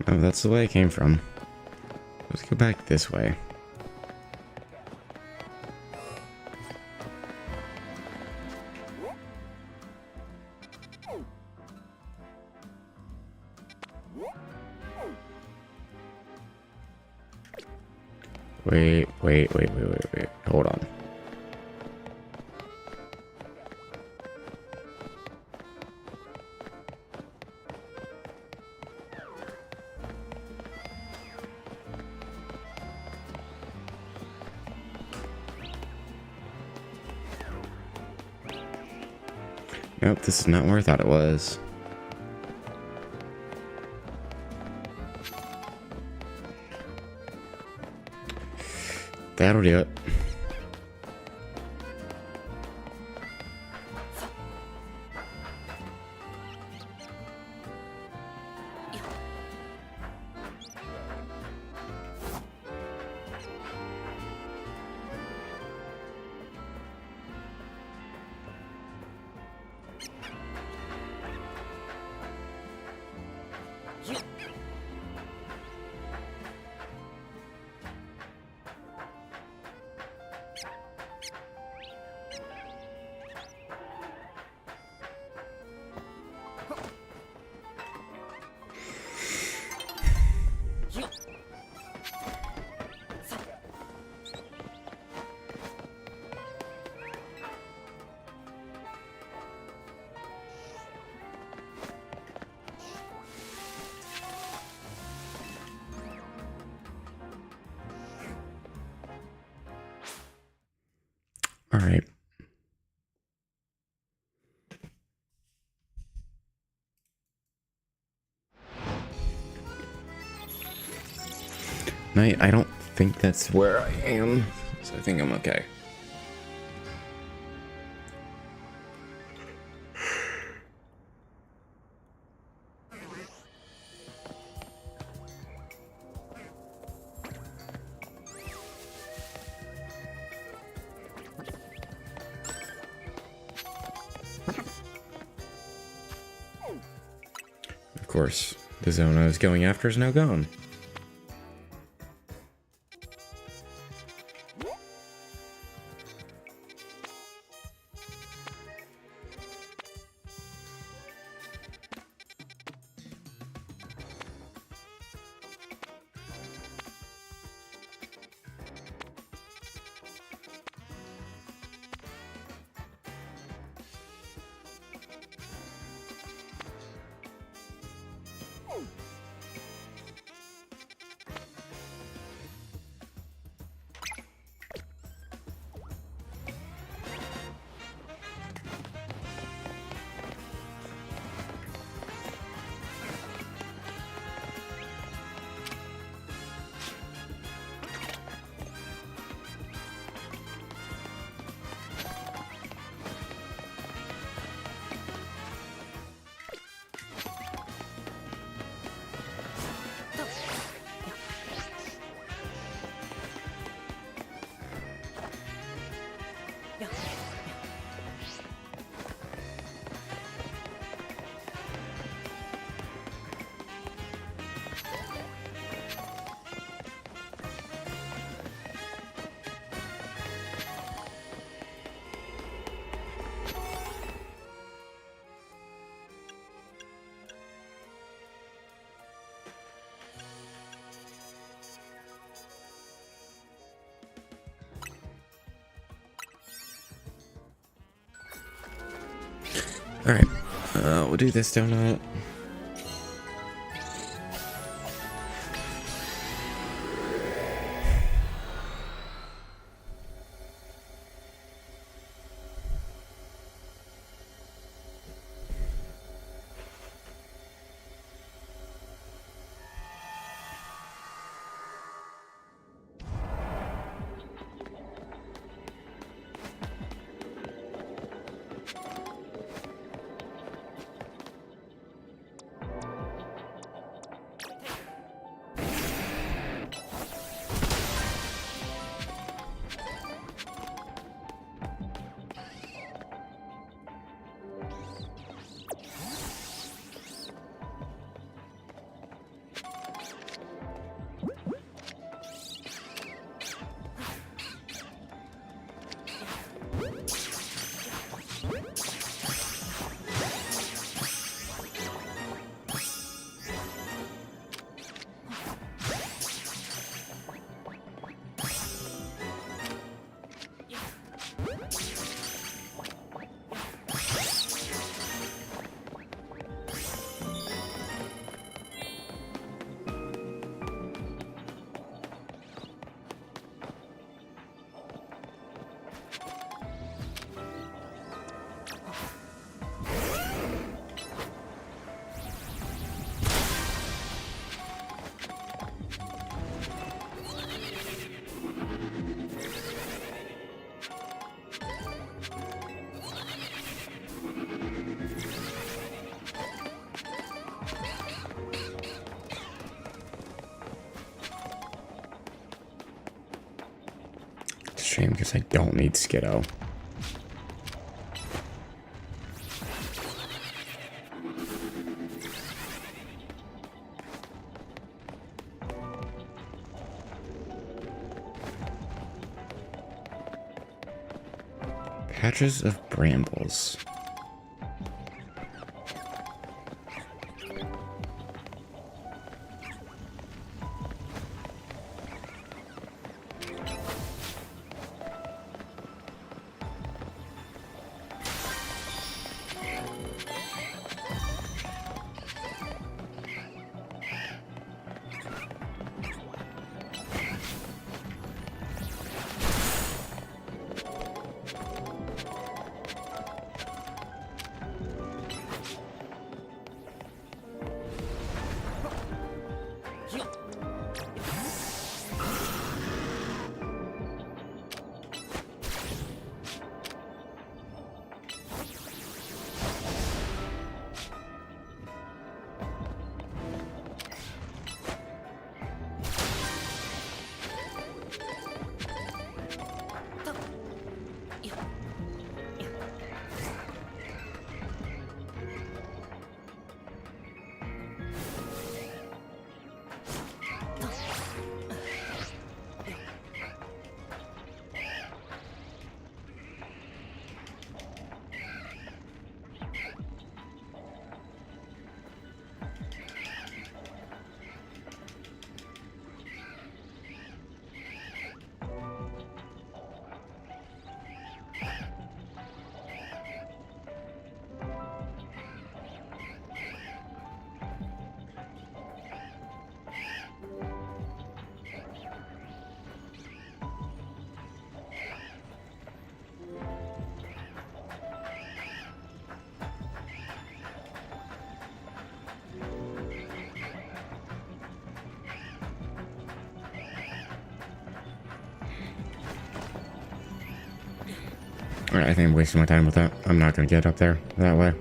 Oh, that's the way I came from. Let's go back this way. Wait. Hold on. Nope, this is not where I thought it was. That'll do it. All right. I don't think that's where I am, so I think I'm okay. Of course, the zone I was going after is now gone. Alright, we'll do this donut. It's a shame because I don't need Skiddo. Patches of brambles. Alright, I think I'm wasting my time with that. I'm not going to get up there that way.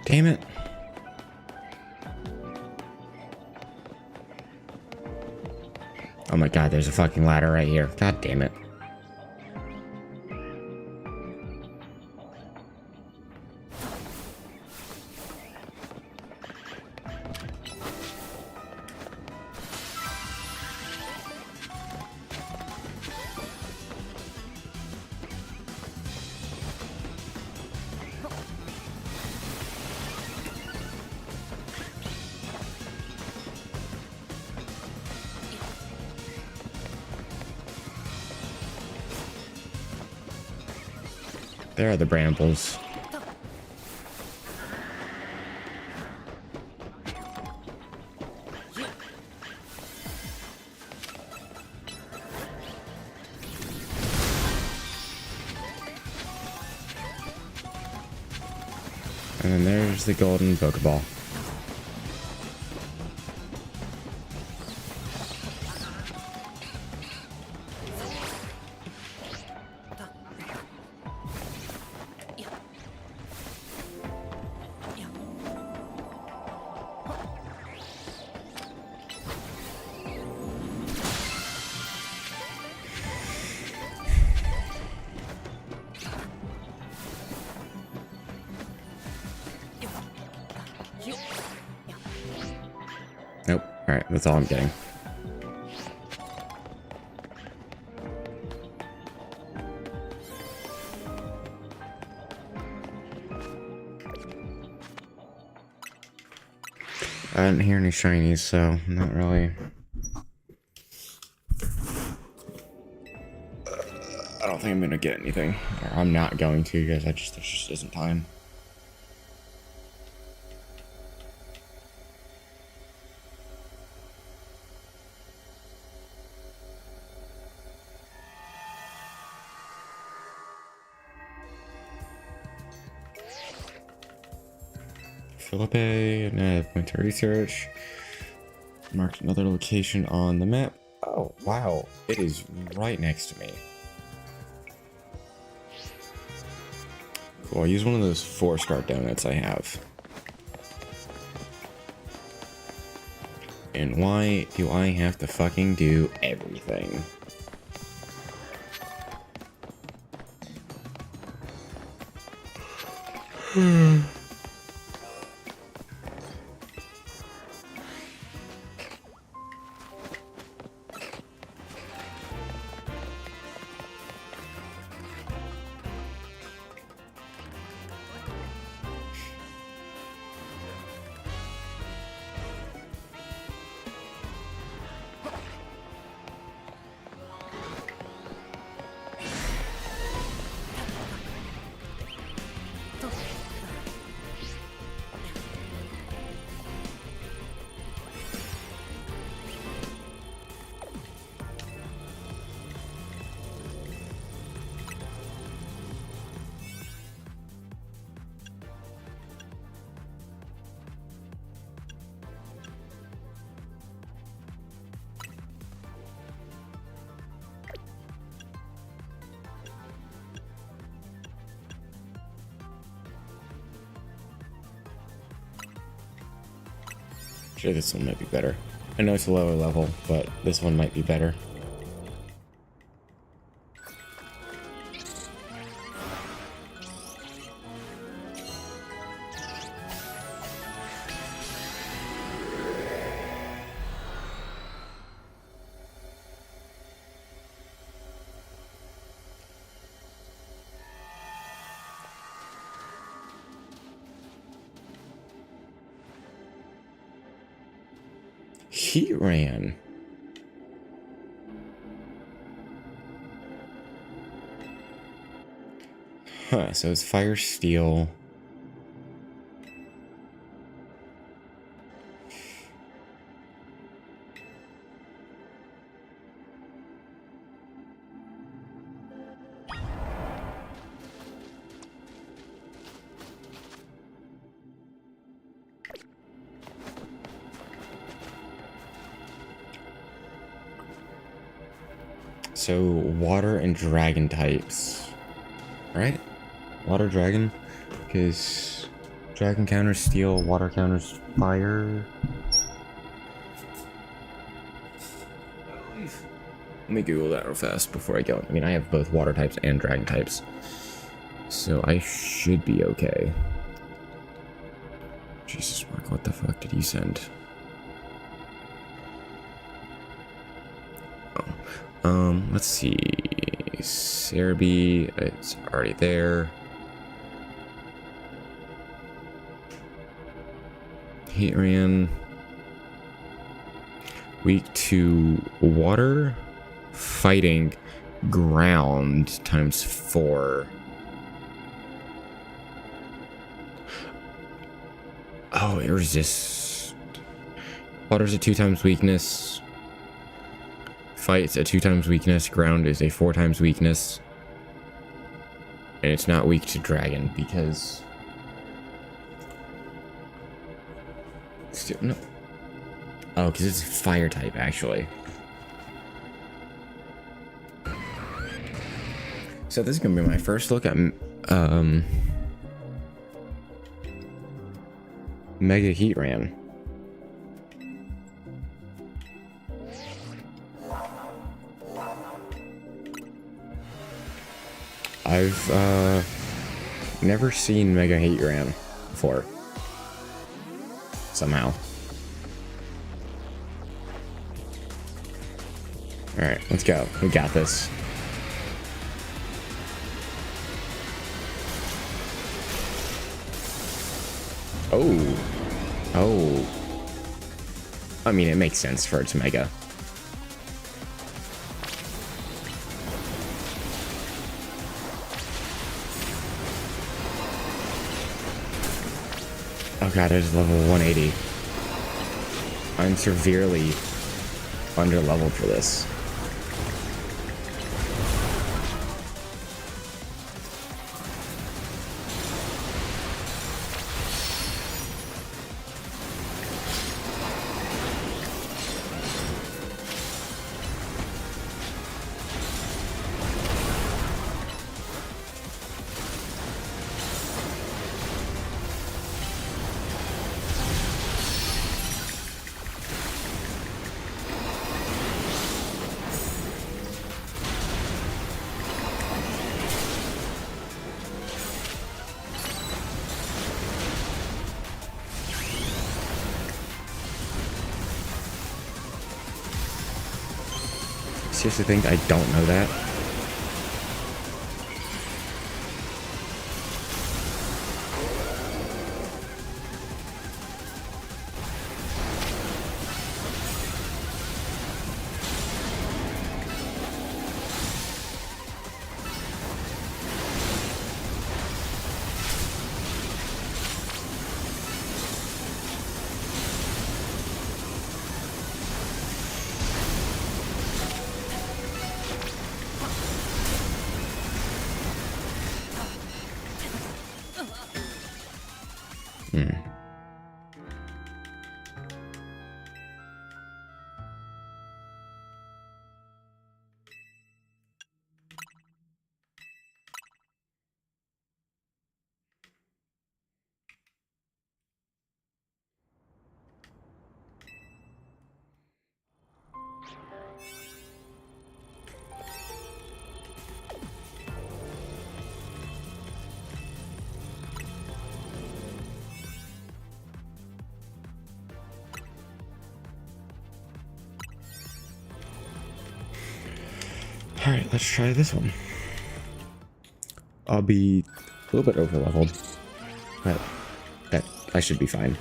Damn it. Oh my god, there's a fucking ladder right here. God damn it. There are the brambles. And then there's the golden Pokeball. Nope. Alright, that's all I'm getting. I didn't hear any shinies, so not really. I don't think I'm gonna get anything. Or I'm not going to, because there just isn't time. Philippe, and point to research. Marked another location on the map. Oh, wow. It is right next to me. Cool, I'll use one of those 4-star donuts I have. And why do I have to fucking do everything? Sure, this one might be better. I know it's a lower level, but this one might be better. Heatran. Huh, so it's Fire Steel. So, water and dragon types. Right? Water dragon? Because dragon counters steel, water counters fire. Let me Google that real fast before I go. I mean, I have both water types and dragon types. So I should be okay. Jesus, Mark, what the fuck did you send? Let's see. Cerebi, it's already there. Heatran. Weak to water. Fighting ground times 4. Oh, it resists. Water's a 2 times weakness. Fight's a 2 times weakness. Ground is a 4 times weakness. And it's not weak to dragon because... Still, no. Oh, because it's fire type, actually. So this is going to be my first look at... Mega Heatran. I've never seen Mega Heatran before. Somehow. Alright, let's go. We got this. Oh. Oh. I mean, it makes sense for its Mega. Oh god, it is level 180. I'm severely under leveled for this. Seriously think I don't know that? Alright, let's try this one. I'll be a little bit over leveled, but that I should be fine.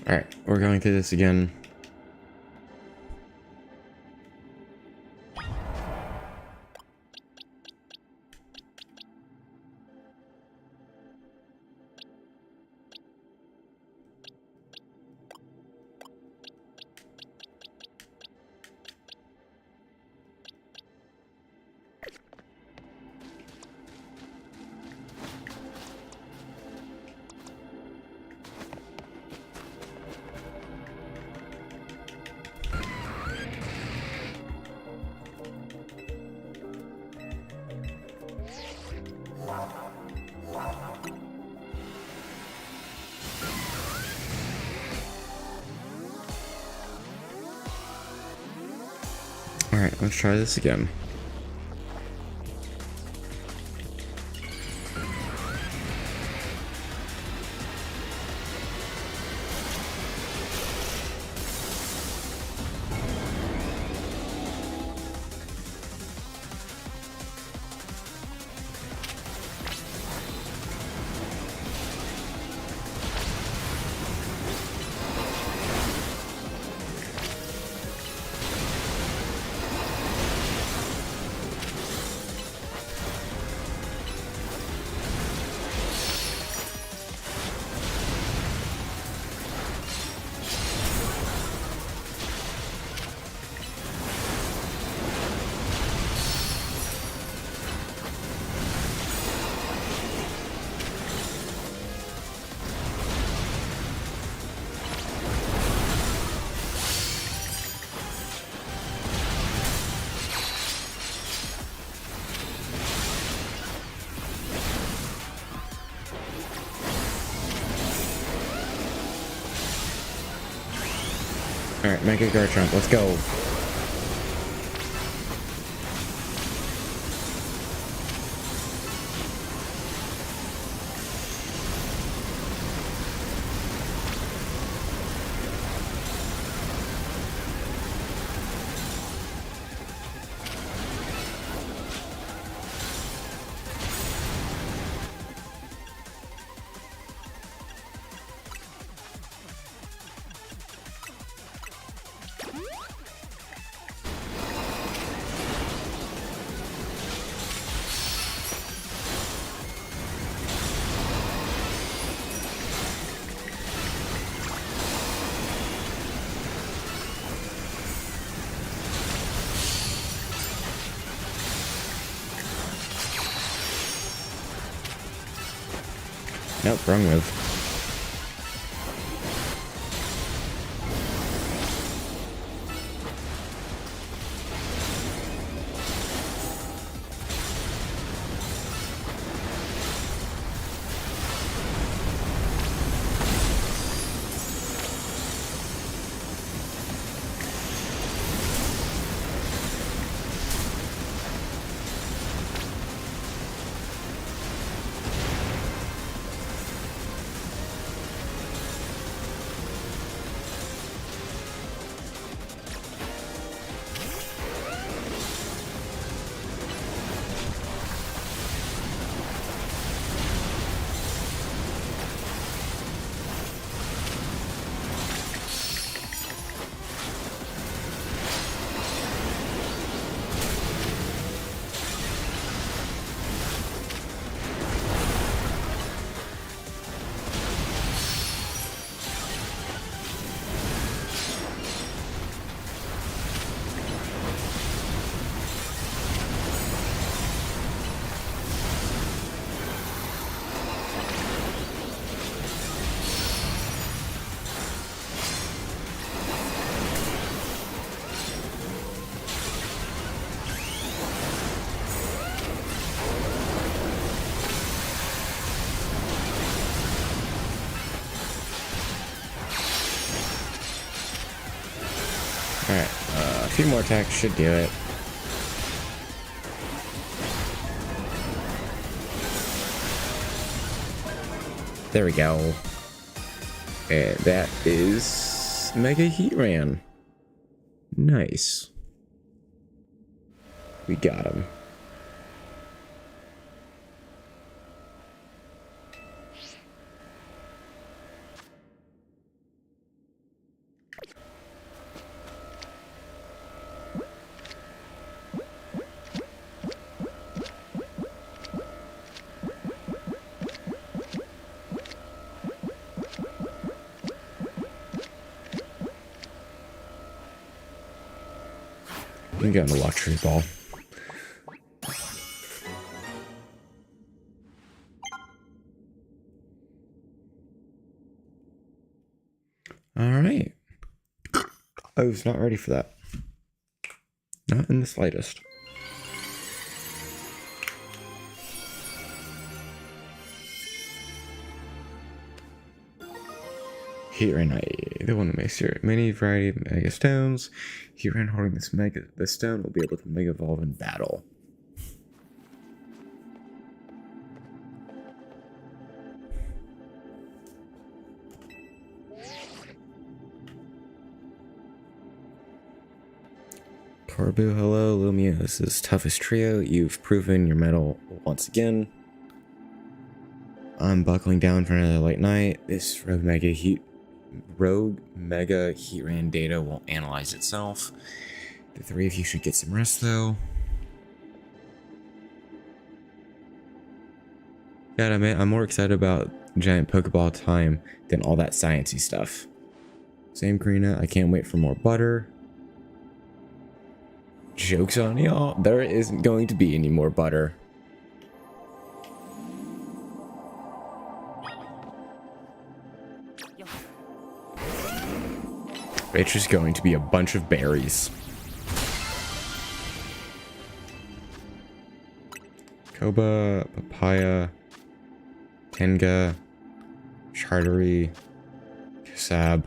Alright, we're going through this again. Alright, let's try this again. Alright, Mega Garchomp, let's go. Nope, wrong move. Alright, a few more attacks should do it. There we go. And that is Mega Heatran. Nice. We got him. I'm getting the luxury ball. All right. I was not ready for that. Not in the slightest. Heatran, the one that makes your many variety of Mega Stones. Heatran holding this stone will be able to Mega Evolve in battle. Carbu, hello, Lumia. This is toughest trio. You've proven your mettle once again. I'm buckling down for another late night. This Rogue Mega Heatran data will analyze itself. The three of you should get some rest, though. Gotta admit, I'm more excited about giant Pokeball time than all that sciencey stuff. Same Karina, I can't wait for more butter. Joke's on y'all, there isn't going to be any more butter. It's just going to be a bunch of berries. Koba, Papaya, Tenga, Chartery, Kasab.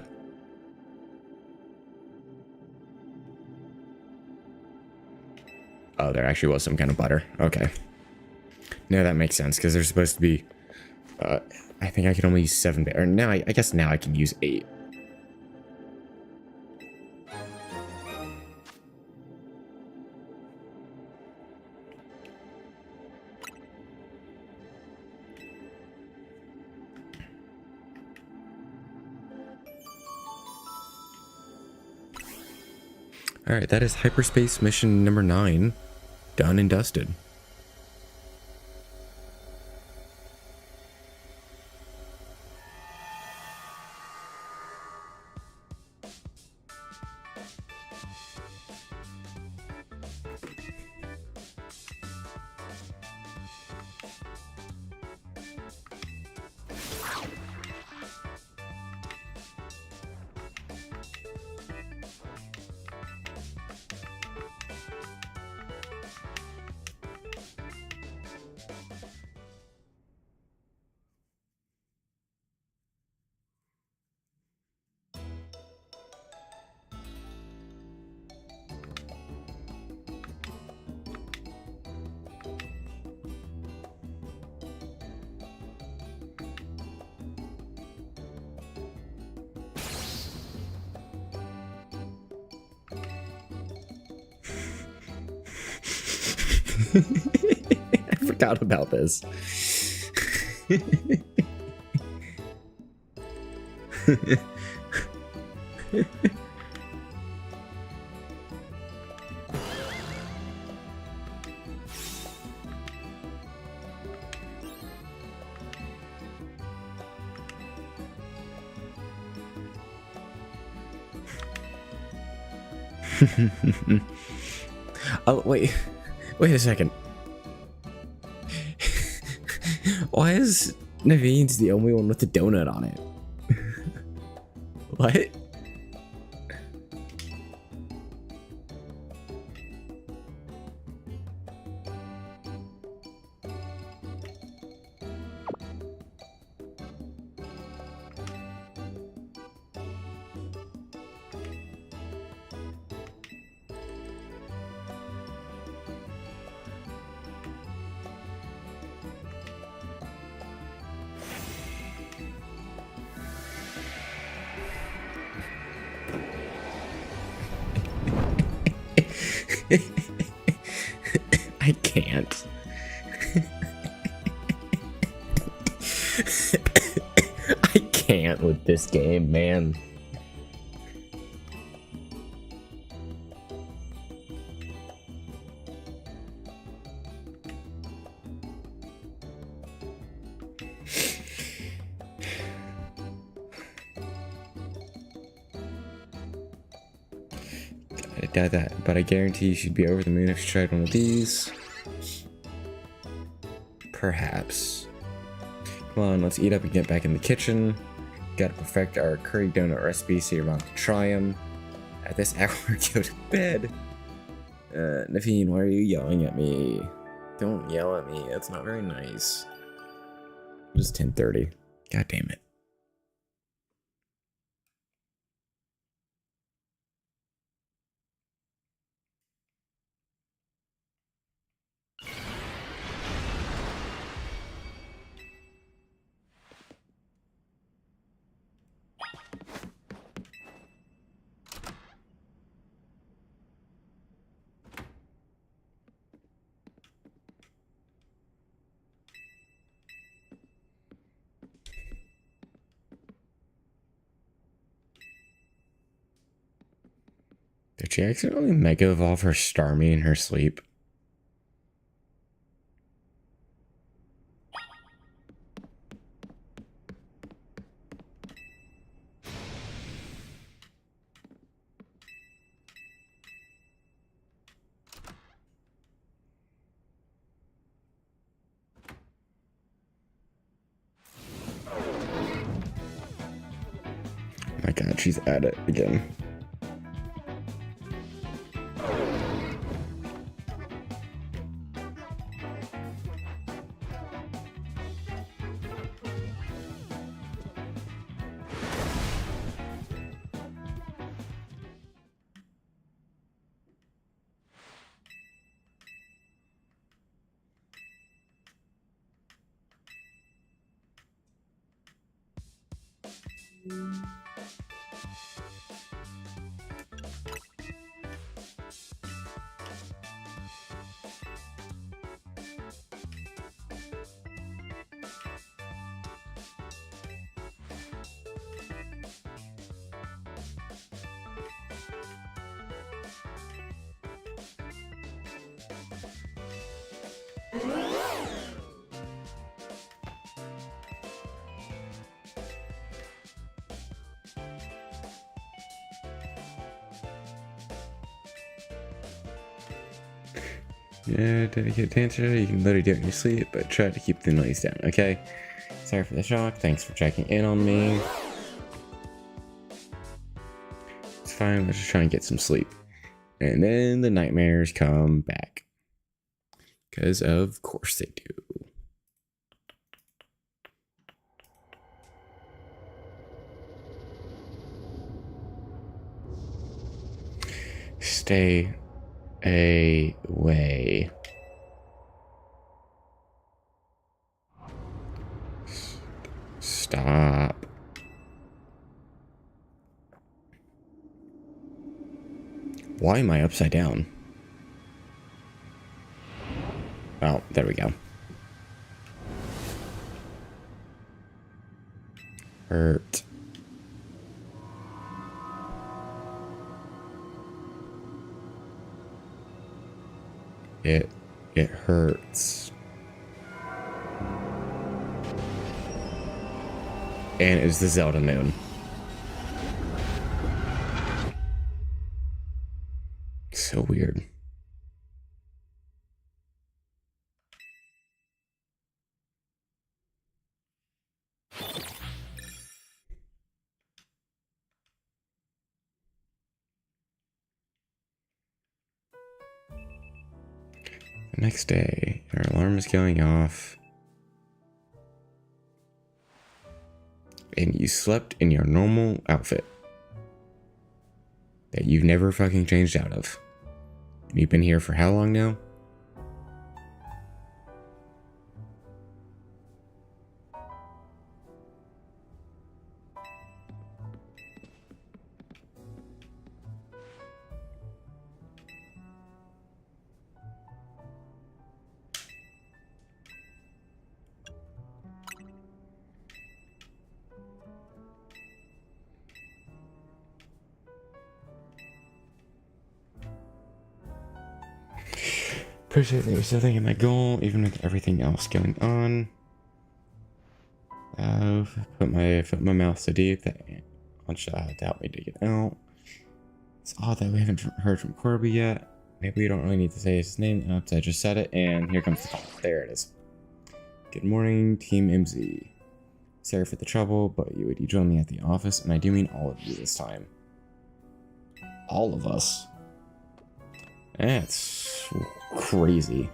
Oh, there actually was some kind of butter. Okay. No, that makes sense, because there's supposed to be... I think I can only use 7... Or now, I guess now I can use 8. Alright, that is hyperspace mission number 9. Done and dusted. I forgot about this. Oh, wait. Wait a second. Why is Naveen's the only one with the donut on it? What? I can't. I can't with this game, man. I doubt that, but I guarantee you should be over the moon if you tried one of these. Perhaps. Come on, let's eat up and get back in the kitchen. Gotta perfect our curry donut recipe so you're about to try them. At this hour, go to bed. Naveen, why are you yelling at me? Don't yell at me, that's not very nice. It is 10:30. God damn it. Did she accidentally mega evolve her Starmie in her sleep? Oh my god, she's at it again. Yeah, dedicated dancer. You can literally do it in your sleep, but try to keep the noise down, okay? Sorry for the shock. Thanks for checking in on me. It's fine. Let's just try and get some sleep. And then the nightmares come back. Because of course they do. Stay away. Stop. Why am I upside down? Oh, there we go. Hurt. It hurts. And it's the Zelda moon. So weird. The next day, your alarm is going off. And you slept in your normal outfit. That you've never fucking changed out of. And you've been here for how long now? Appreciate that you're still thinking my goal, even with everything else going on. Put my mouth so deep that Ansha doubt me to get out. It's odd that we haven't heard from Corby yet. Maybe we don't really need to say his name. Oops, I just said it, and here comes the call. There it is. Good morning, Team MZ. Sorry for the trouble, but you join me at the office, and I do mean all of you this time. All of us? That's crazy.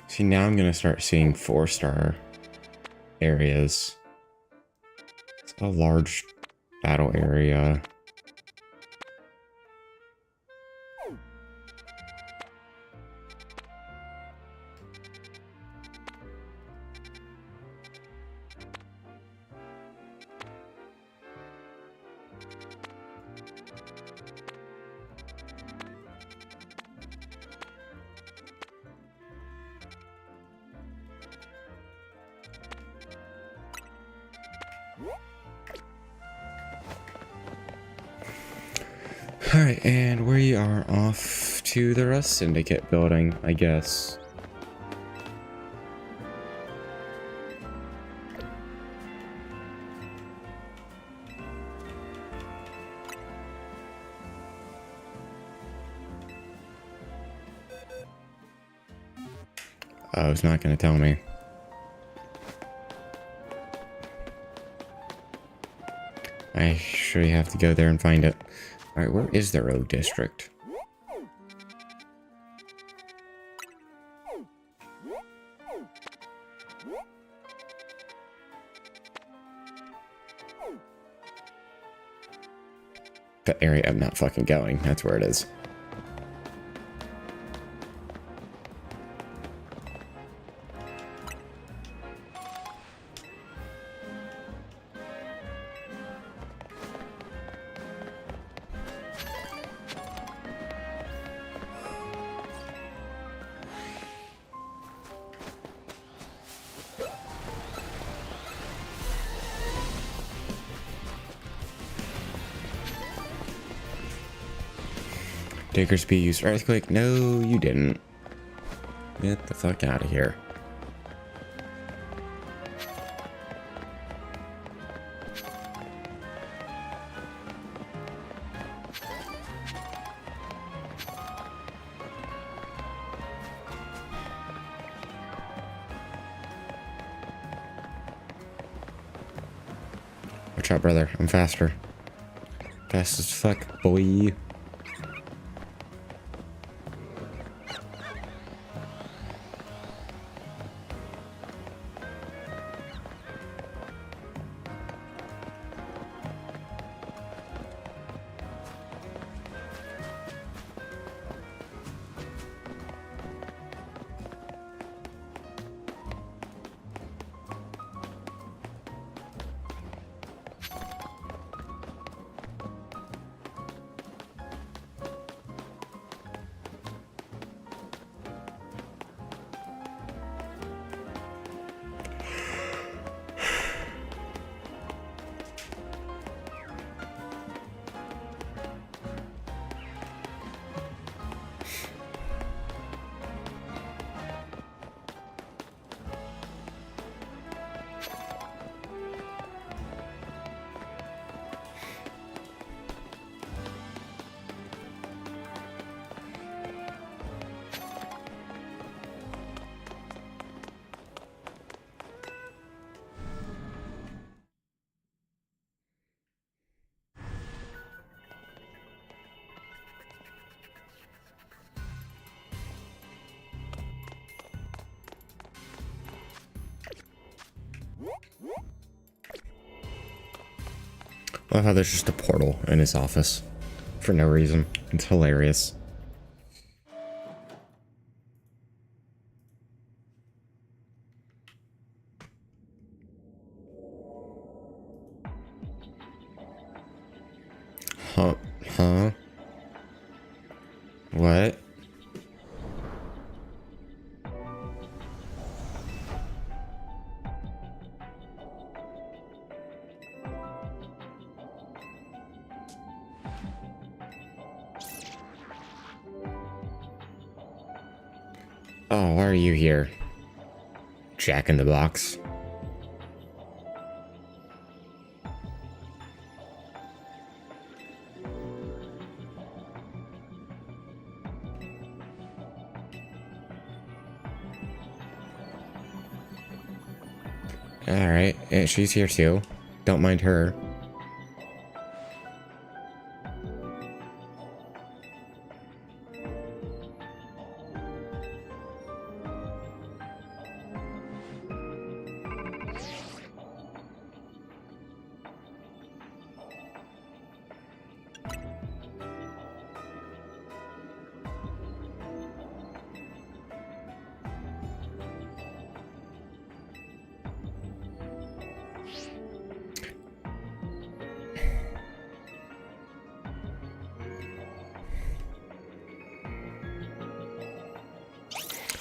See, now I'm gonna start seeing 4-star areas. It's a large battle area. Alright, and we are off to the Rust Syndicate building, I guess. Oh, it's not going to tell me. I actually have to go there and find it. Alright, where is the road district? The area I'm not fucking going. That's where it is. Diggersby used earthquake. No, you didn't. Get the fuck out of here. Watch out, brother. I'm faster. Fast as fuck, boy. I love how there's just a portal in his office for no reason. It's hilarious. Huh? Huh? What? Oh, why are you here? Jack in the Box. Alright, and she's here too. Don't mind her.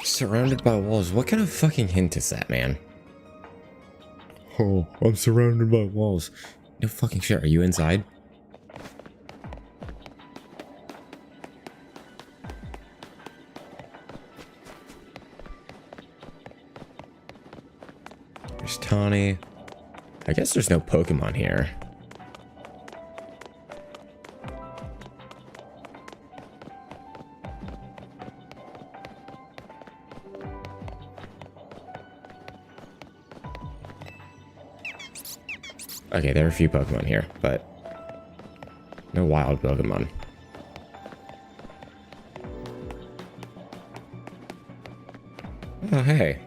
Surrounded by walls. What kind of fucking hint is that, man? Oh, I'm surrounded by walls. No fucking shit. Are you inside? There's Tawny. I guess there's no Pokemon here. Okay, there are a few Pokemon here, but no wild Pokemon. Oh, hey.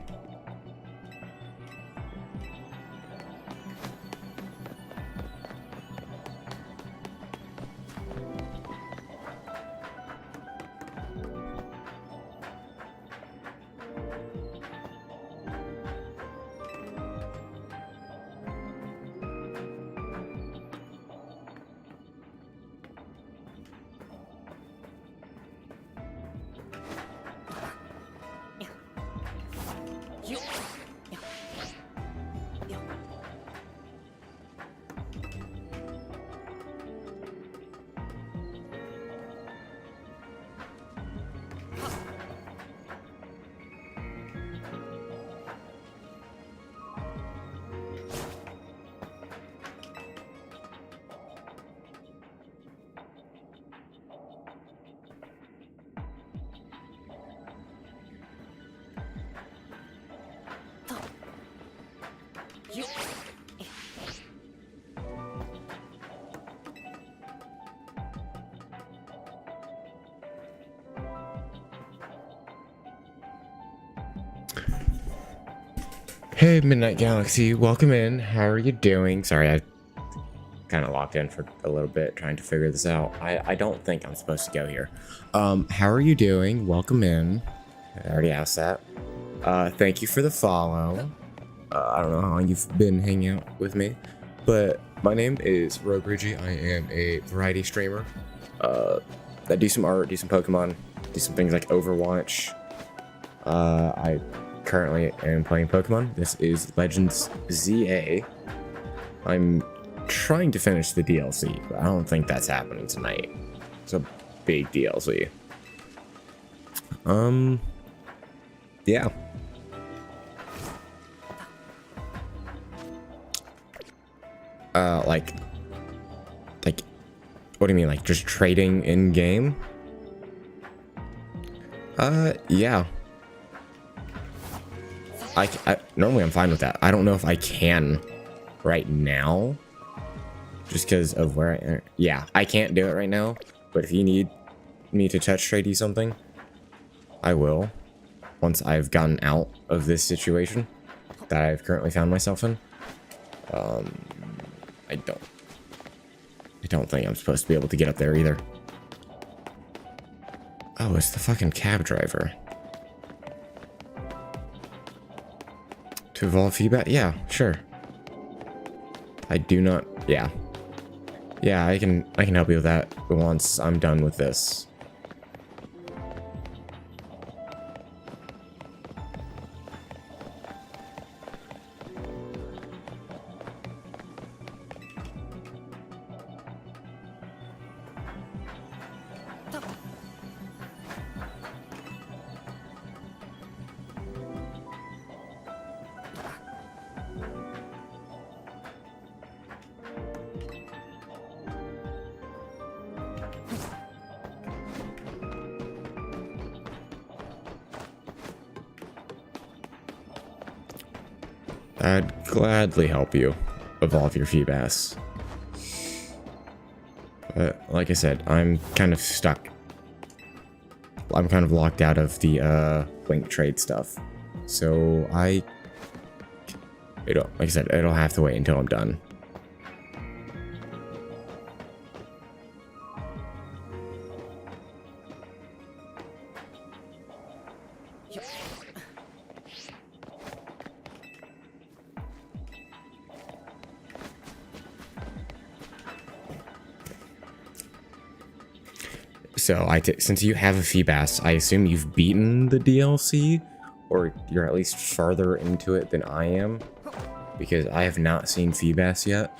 Hey, Midnight Galaxy, welcome in. How are you doing? Sorry, I kind of locked in for a little bit trying to figure this out. I don't think I'm supposed to go here. How are you doing? Welcome in. I already asked that. Thank you for the follow. I don't know how long you've been hanging out with me, but my name is Rogue Reggie. I am a variety streamer. I do some art, do some Pokemon, do some things like Overwatch. I currently am playing Pokemon. This is Legends ZA. I'm trying to finish the DLC, but I don't think that's happening tonight. It's a big DLC. Yeah. Like, what do you mean? Like, just trading in game? Yeah. Normally I'm fine with that. I don't know if I can right now, just because of where I am. Yeah, I can't do it right now, but if you need me to touch trade you something, I will, once I've gotten out of this situation that I've currently found myself in. I don't think I'm supposed to be able to get up there either. Oh, it's the fucking cab driver. To evolve feedback? Yeah, sure. I do not. Yeah. Yeah, I can help you with that once I'm done with this. I'd gladly help you evolve your Feebas. But like I said, I'm kind of stuck. I'm kind of locked out of the link trade stuff. So like I said, it'll have to wait until I'm done. So since you have a Feebas, I assume you've beaten the DLC, or you're at least farther into it than I am, because I have not seen Feebas yet.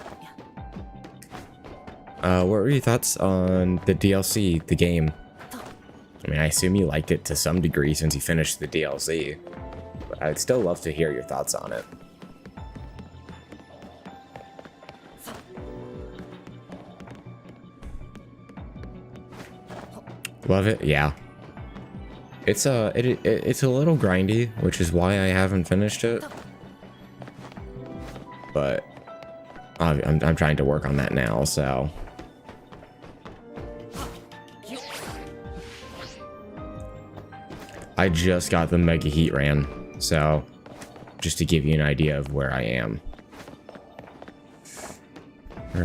What were your thoughts on the DLC, the game? I mean, I assume you liked it to some degree since you finished the DLC, but I'd still love to hear your thoughts on it. Love it, yeah. It's a little grindy, which is why I haven't finished it. But I'm trying to work on that now, so. I just got the Mega Heat Ran, so just to give you an idea of where I am.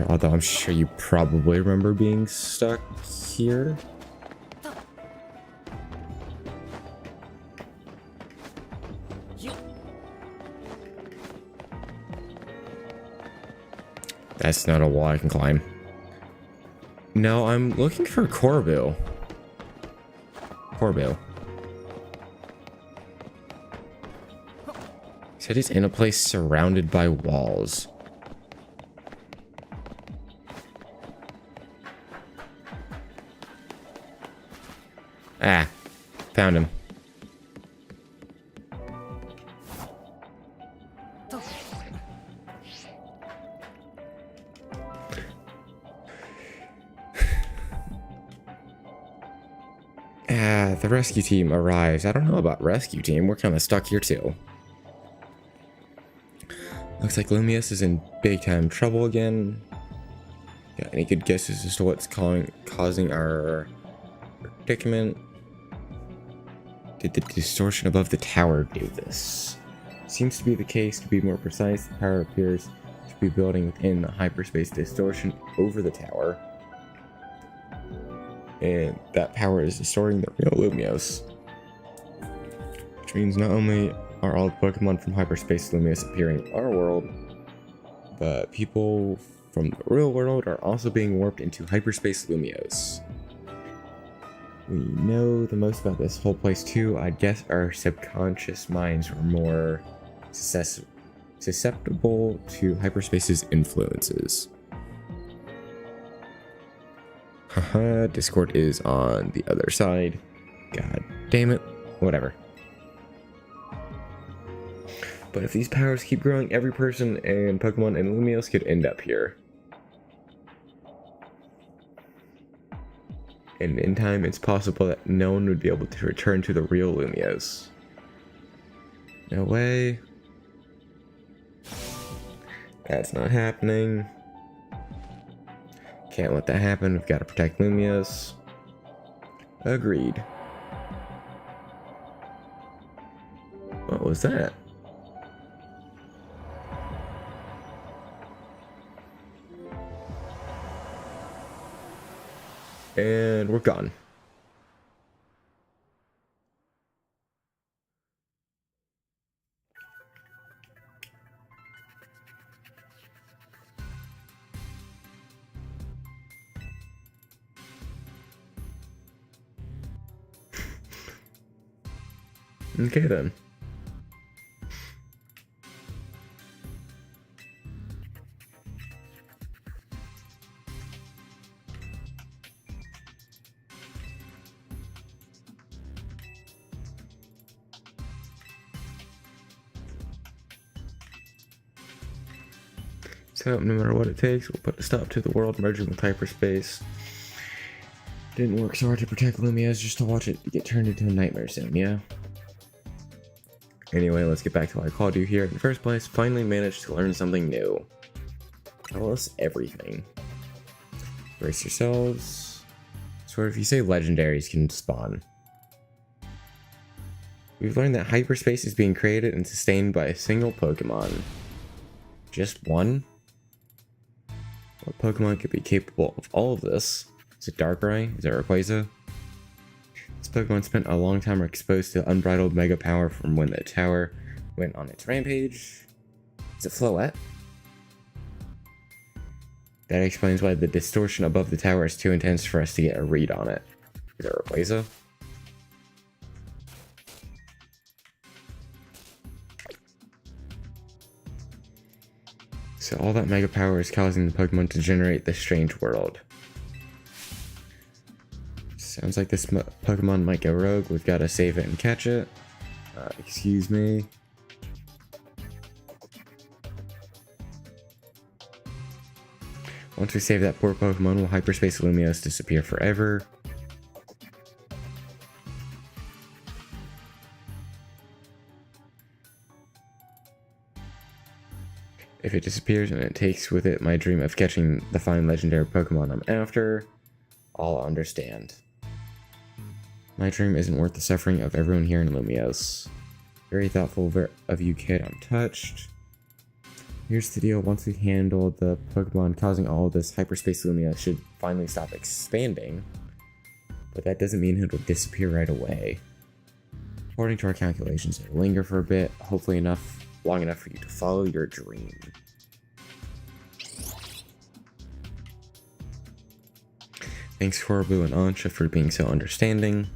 Although I'm sure you probably remember being stuck here. That's not a wall I can climb. No, I'm looking for Corbu. Corbu. Said he's in a place surrounded by walls. Ah, found him. The rescue team arrives. I don't know about rescue team. We're kind of stuck here too. Looks like Lumious is in big time trouble again. Got any good guesses as to what's causing our predicament? Did the distortion above the tower do this? Seems to be the case. To be more precise, the power appears to be building within the hyperspace distortion over the tower. And that power is distorting the real Lumios. Which means not only are all the Pokemon from Hyperspace Lumios appearing in our world, but people from the real world are also being warped into Hyperspace Lumios. We know the most about this whole place too. I guess our subconscious minds were more susceptible to Hyperspace's influences. Haha, Discord is on the other side. God damn it. Whatever. But if these powers keep growing, every person and Pokemon in Lumios could end up here. And in time, it's possible that no one would be able to return to the real Lumios. No way. That's not happening. Can't let that happen. We've got to protect Lumios. Agreed. What was that? And we're gone. Okay then. So, no matter what it takes, we'll put a stop to the world merging with hyperspace. Didn't work so hard to protect Lumios just to watch it get turned into a nightmare soon, yeah? Anyway, let's get back to why I called you here in the first place. Finally managed to learn something new. Tell us everything. Brace yourselves. So if you say legendaries can spawn. We've learned that hyperspace is being created and sustained by a single Pokemon. Just one? What Pokemon could be capable of all of this? Is it Darkrai? Is it Rayquaza? This Pokemon spent a long time exposed to unbridled mega power from when the tower went on its rampage. Is it Floette? That explains why the distortion above the tower is too intense for us to get a read on it. Is it Rayquaza? So all that mega power is causing the Pokemon to generate this strange world. Sounds like this Pokemon might go rogue. We've got to save it and catch it. Excuse me. Once we save that poor Pokemon, will Hyperspace Lumios disappear forever? If it disappears and it takes with it my dream of catching the fine legendary Pokemon I'm after, I'll understand. My dream isn't worth the suffering of everyone here in Lumios. Very thoughtful of you, kid. I'm touched. Here's the deal. Once we handle the Pokemon causing all of this, hyperspace Lumios should finally stop expanding. But that doesn't mean it'll disappear right away. According to our calculations, it'll linger for a bit, hopefully long enough for you to follow your dream. Thanks Corbu and Ansha for being so understanding.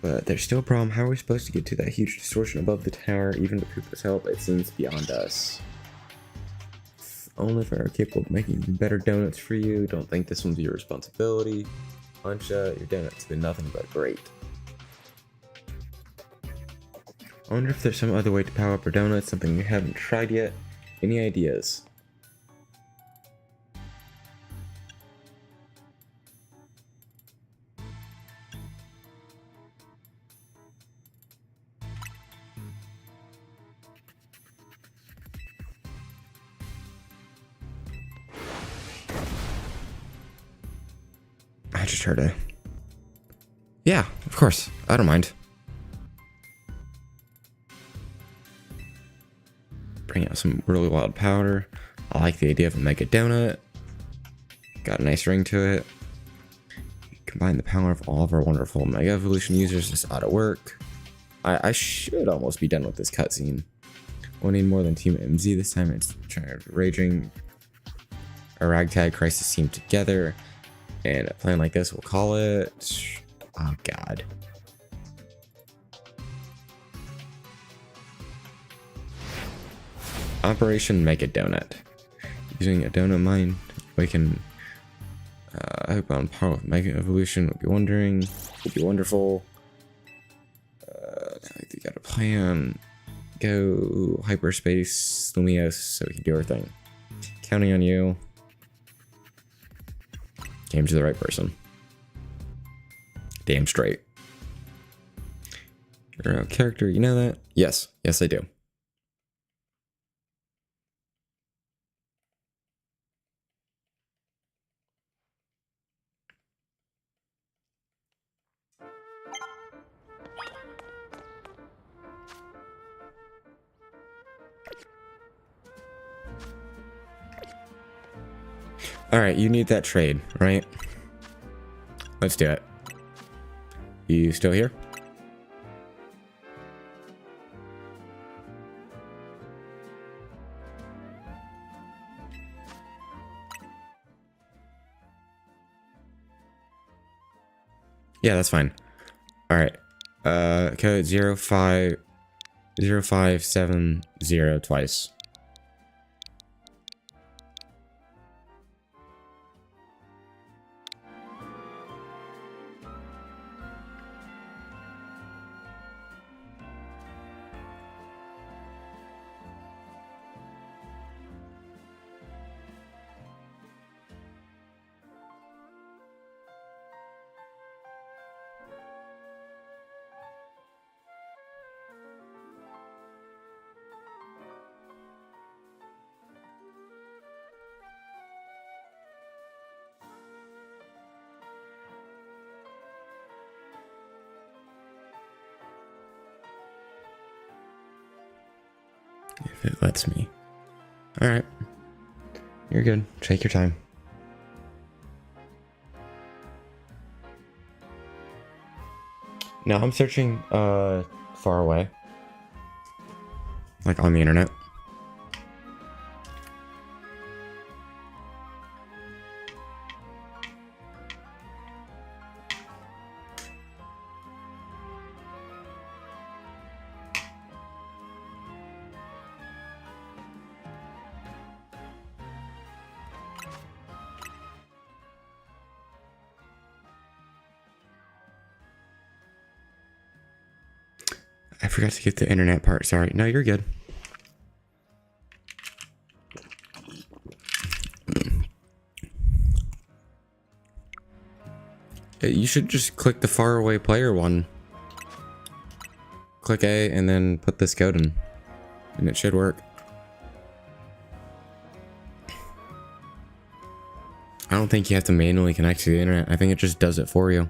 But there's still a problem. How are we supposed to get to that huge distortion above the tower? Even with Koopa's help, it seems beyond us. Only if I were capable of making better donuts for you. Don't think this one's your responsibility. Ansha, your donuts have been nothing but great. I wonder if there's some other way to power up our donuts, something we haven't tried yet. Any ideas? I just heard a... Yeah, of course. I don't mind. Bring out some really wild powder. I like the idea of a mega donut. Got a nice ring to it. Combine the power of all of our wonderful Mega Evolution users. This ought to work. I should almost be done with this cutscene. We'll need more than Team MZ this time. It's raging a ragtag crisis team together. And a plan like this, we'll call it... Oh, God. Operation Mega Donut. Using a donut mine, we can hope on power with Mega Evolution. Would be wonderful. I think we got a plan. Go hyperspace Lumios so we can do our thing. Counting on you. Came to the right person. Damn straight. You're a character, you know that? Yes, I do. Alright, you need that trade, right? Let's do it. You still here? Yeah, that's fine. Alright. Code 0570 twice. If it lets me. Alright. You're good. Take your time. Now I'm searching far away. Like on the internet. I forgot to get the internet part. Sorry. No, you're good. You should just click the faraway player one. Click A and then put this code in. And it should work. don't think you have to manually connect to the internet. I think it just does it for you.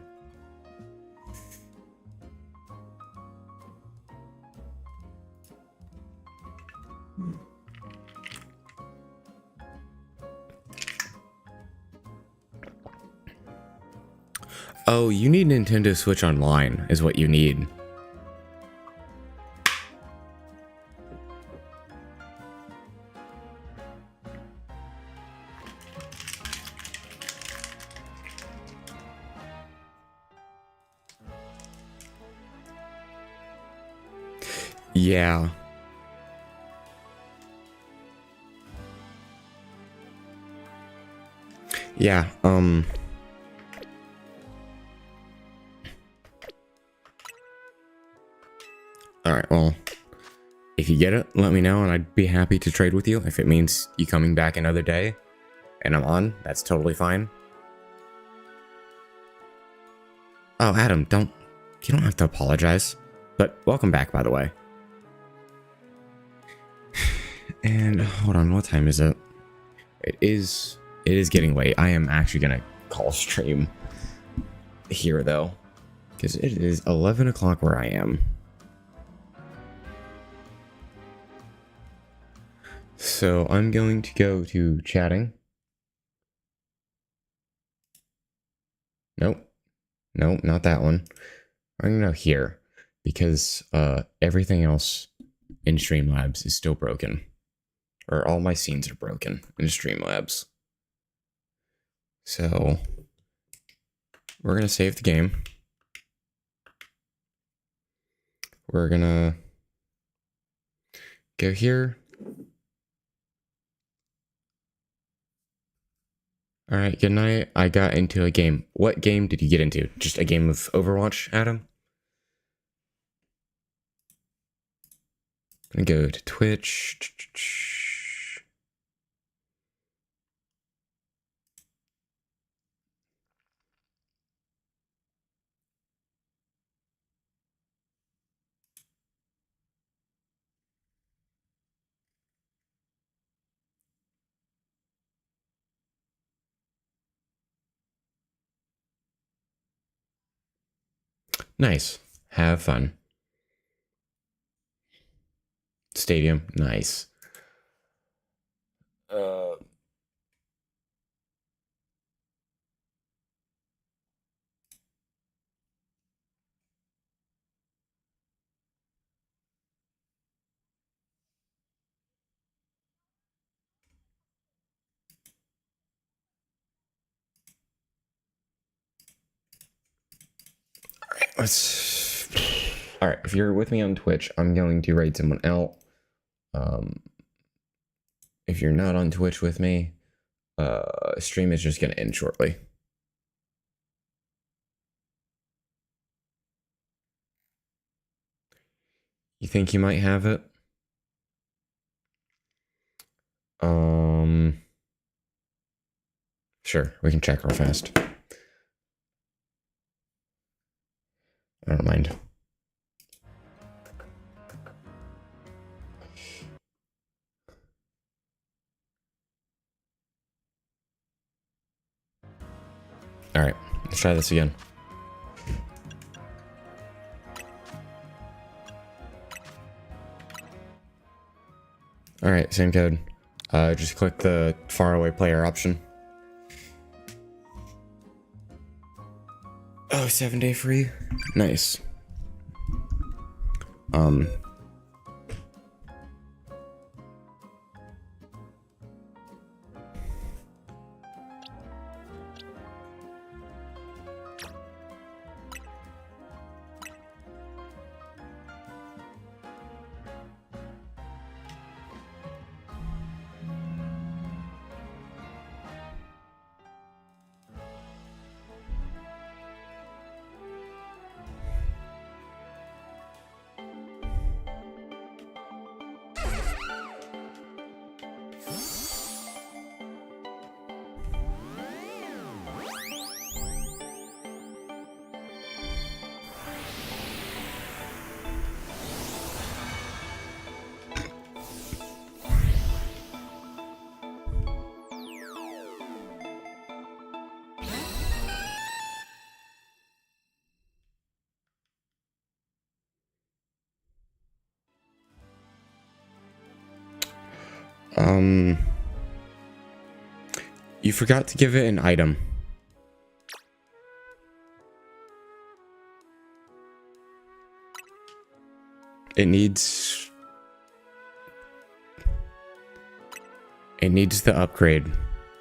Oh, you need Nintendo Switch Online is what you need. Yeah. Yeah, Alright, well, if you get it, let me know and I'd be happy to trade with you. If it means you coming back another day and I'm on, that's totally fine. Oh, Adam, you don't have to apologize. But welcome back, by the way. And hold on, what time is it? It is getting late. I am actually gonna call stream here though, because it is 11 o'clock where I am. So I'm going to go to chatting. Nope. No, not that one. I'm gonna go here because everything else in Streamlabs is still broken. Or all my scenes are broken in Streamlabs. So we're gonna save the game. We're gonna go here. All right, good night. I got into a game. What game did you get into? Just a game of Overwatch, Adam? I'm gonna go to Twitch. Nice. Have fun. Stadium. Nice. All right, if you're with me on Twitch, I'm going to raid someone out. If you're not on Twitch with me, stream is just going to end shortly. You think you might have it? Sure, we can check real fast. I don't mind. All right, let's try this again. All right, same code. Just click the faraway player option. Oh, 7-day free? Nice. You forgot to give it an item. It needs the upgrade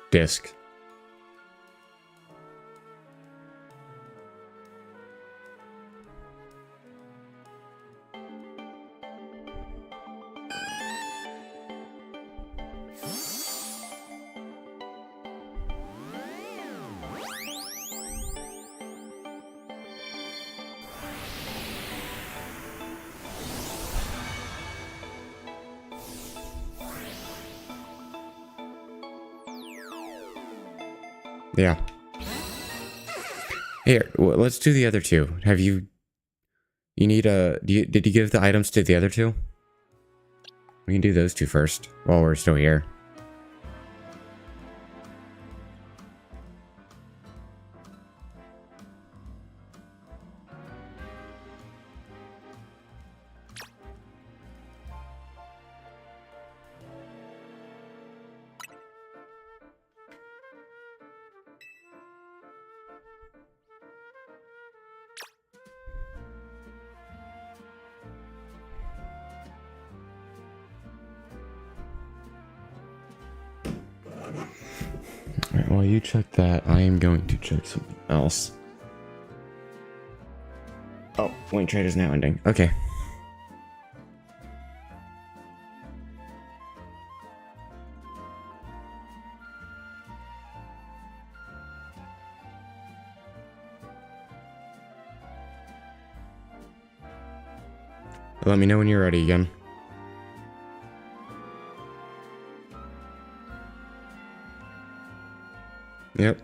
disc. Yeah. Here, let's do the other two. Have you... You need a... Did you give the items to the other two? We can do those two first, while we're still here. Alright, while you check that, I am going to check something else. Oh, link trade is now ending. Okay. Let me know when you're ready again. Yep.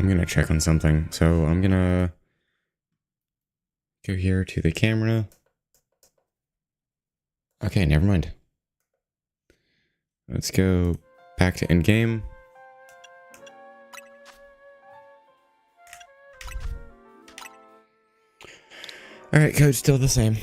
I'm gonna check on something. So I'm gonna go here to the camera. Okay, never mind. Let's go back to in-game. Alright, code's still the same.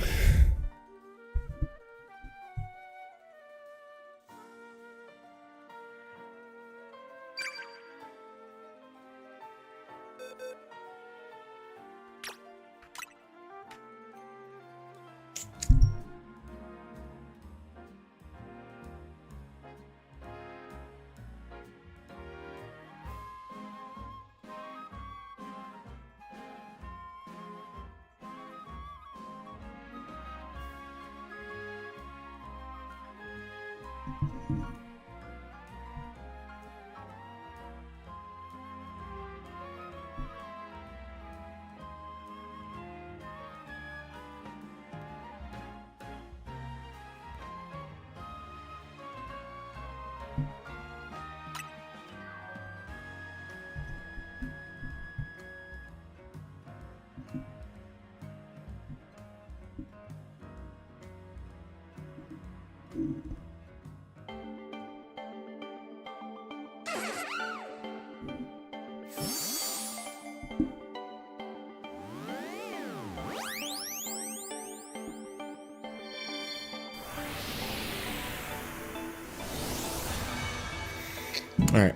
Alright,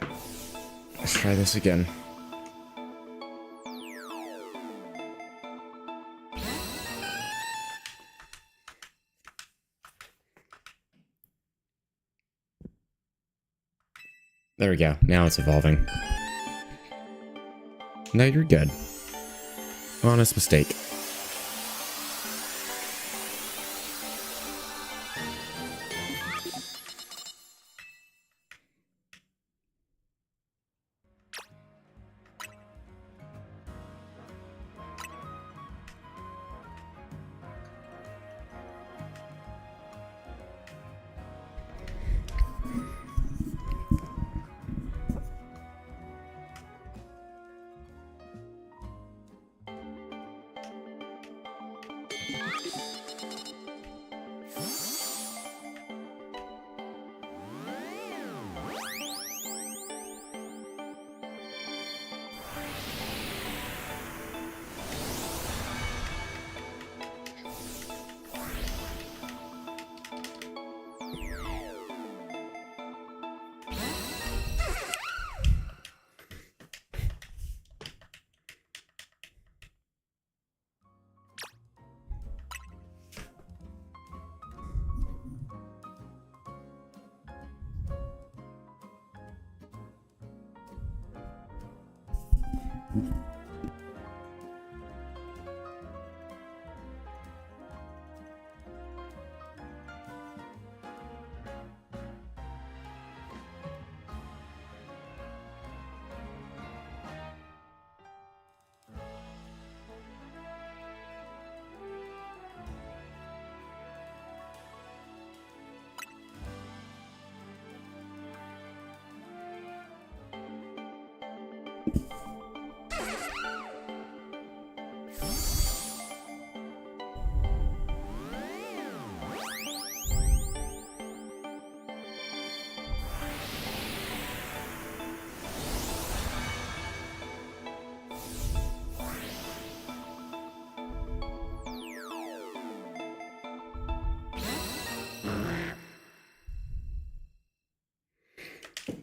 let's try this again. There we go, now it's evolving. No, you're good. Honest mistake.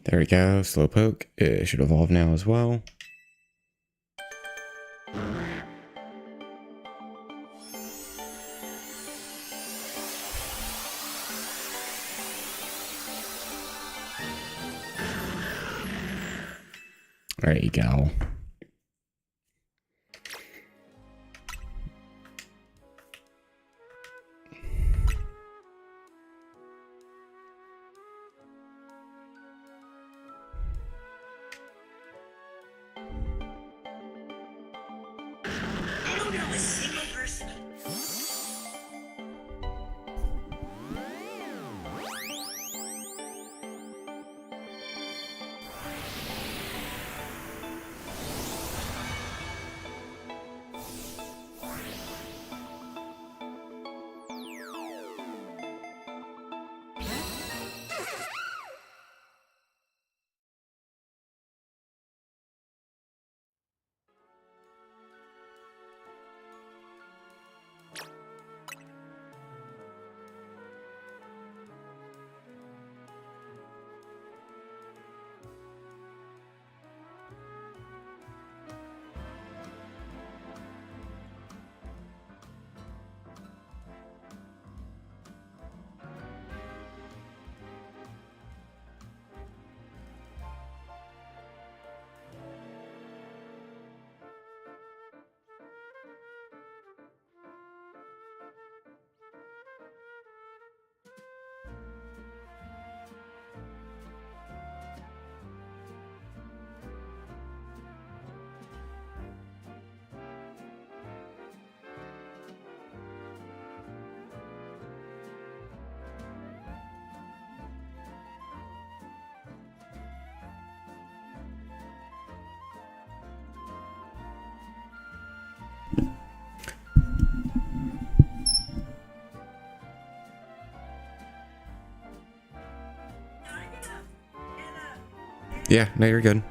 There we go, Slowpoke. It should evolve now as well. There you go. Yeah, no, you're good.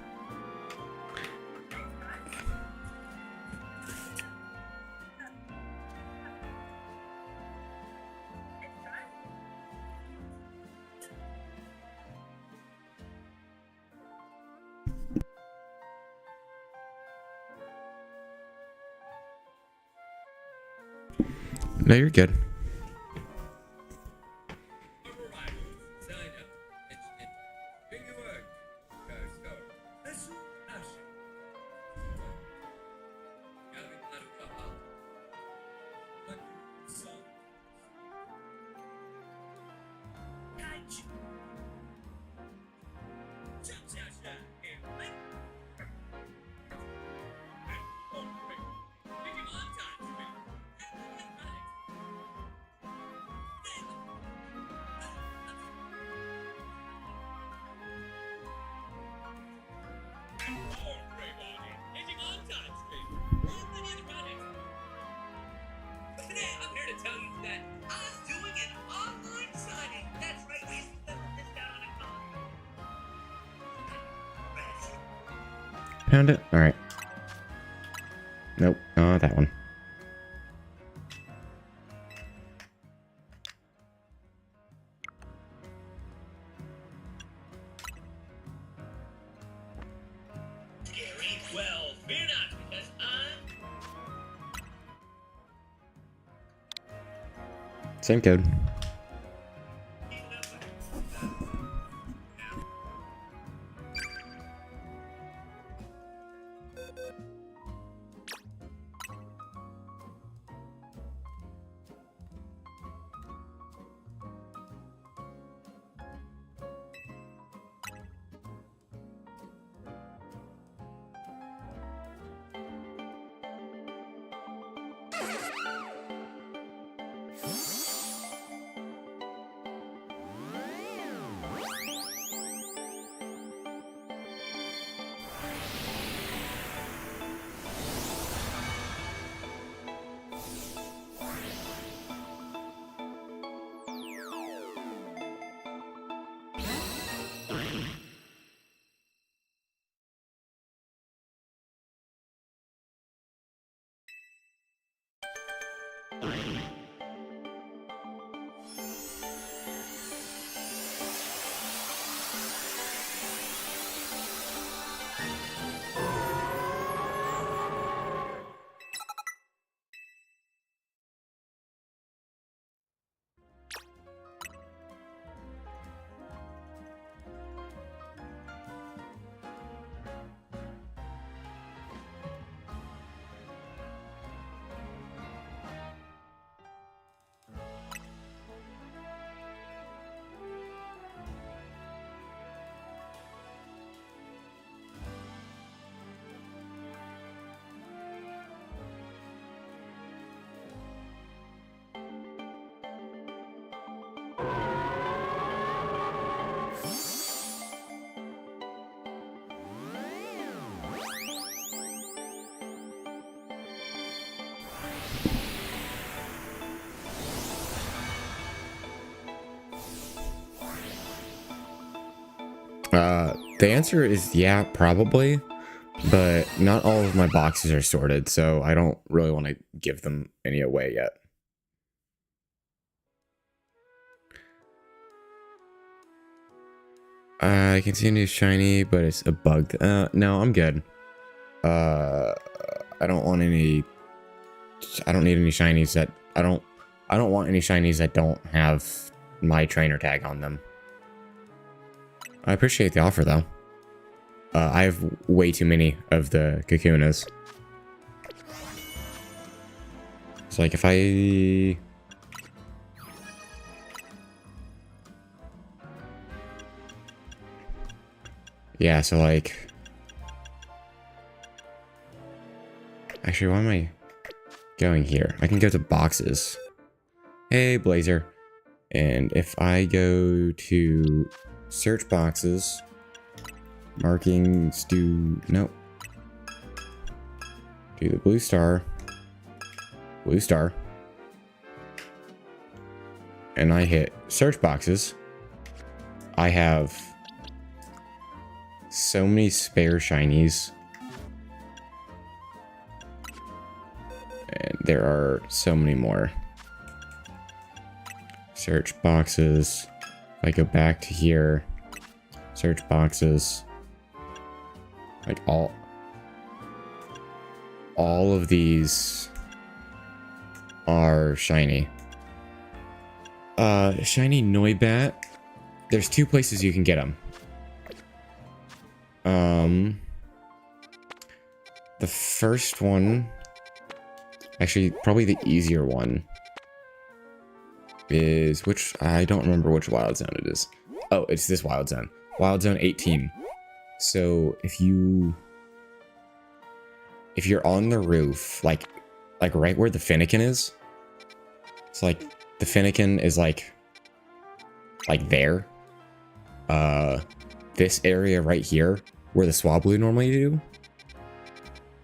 No, you're good. Found it? Alright. Nope. Oh, that one. Well, fear not, because Same code. The answer is yeah, probably, but not all of my boxes are sorted, so I don't really want to give them any away yet. I can see a new shiny, but it's a bug. No, I'm good. I don't want any. I don't need any shinies that I don't want any shinies that don't have my trainer tag on them. I appreciate the offer though. I have way too many of the Kakunas. It's like if I... Yeah, so like... Actually, why am I going here? I can go to boxes. Hey, Blazer. And if I go to search boxes, markings do... Nope. Do the blue star. Blue star. And I hit search boxes. I have so many spare shinies. And there are so many more. Search boxes. If I go back to here, search boxes. Like all of these are shiny. Shiny Noibat. There's two places you can get them. The first one, actually probably the easier one, is which I don't remember which wild zone it is. Oh, it's this wild zone. Wild zone 18. So if you're on the roof, like right where the Fennekin is, it's like the Fennekin is like there. This area right here where the Swablu normally do.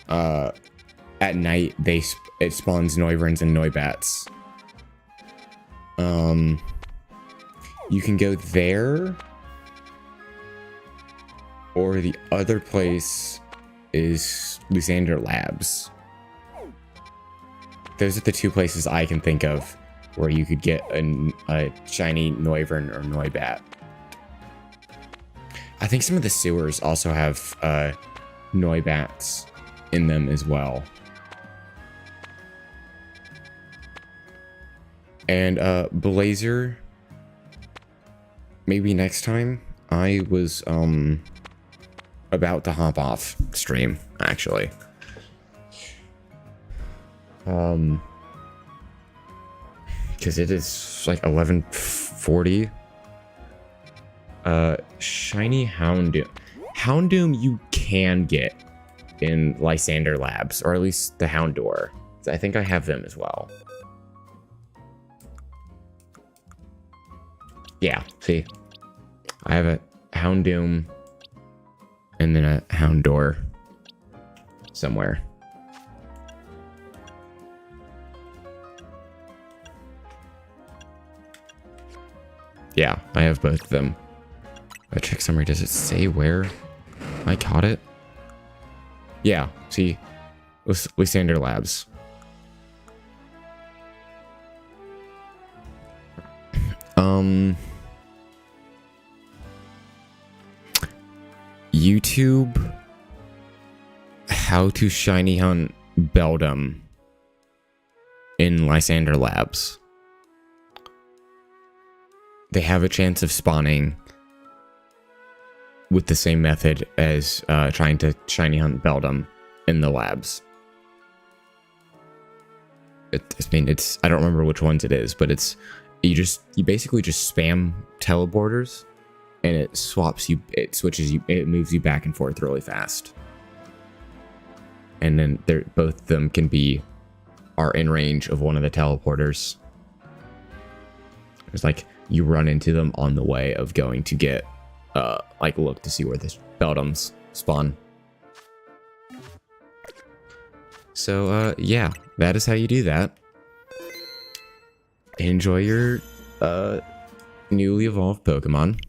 At night it spawns Noiverns and Noibats. You can go there, or the other place is Lysander Labs. Those are the two places I can think of where you could get a shiny Noivern or Noibat. I think some of the sewers also have Noibats in them as well. And Blazer, maybe next time. I was about to hop off stream, actually. Because it is like 11:40. Shiny Houndoom. Houndoom you can get in Lysander Labs, or at least the Houndour. I think I have them as well. Yeah, see? I have a Houndoom and then a Houndour somewhere. Yeah, I have both of them. I check summary. Does it say where I caught it? Yeah, see? Lysander Labs. YouTube, how to shiny hunt Beldum in Lysander Labs. They have a chance of spawning with the same method as trying to shiny hunt Beldum in the labs. I don't remember which ones it is, but you basically just spam teleporters, and it moves you back and forth really fast. And then both of them are in range of one of the teleporters. It's like you run into them on the way of going to get look to see where the Beldums spawn. So yeah, that is how you do that. Enjoy your newly evolved Pokemon.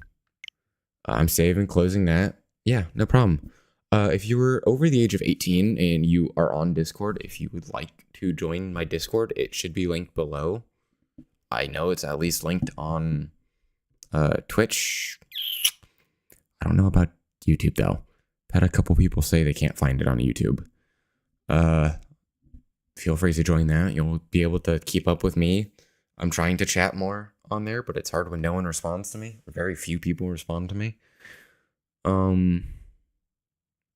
I'm saving, closing that. Yeah, no problem. If you were over the age of 18 and you are on Discord, if you would like to join my Discord, it should be linked below. I know it's at least linked on Twitch. I don't know about YouTube though. I've had a couple people say they can't find it on YouTube. Feel free to join that. You'll be able to keep up with me. I'm trying to chat more on there, but it's hard when no one responds to me. Very few people respond to me.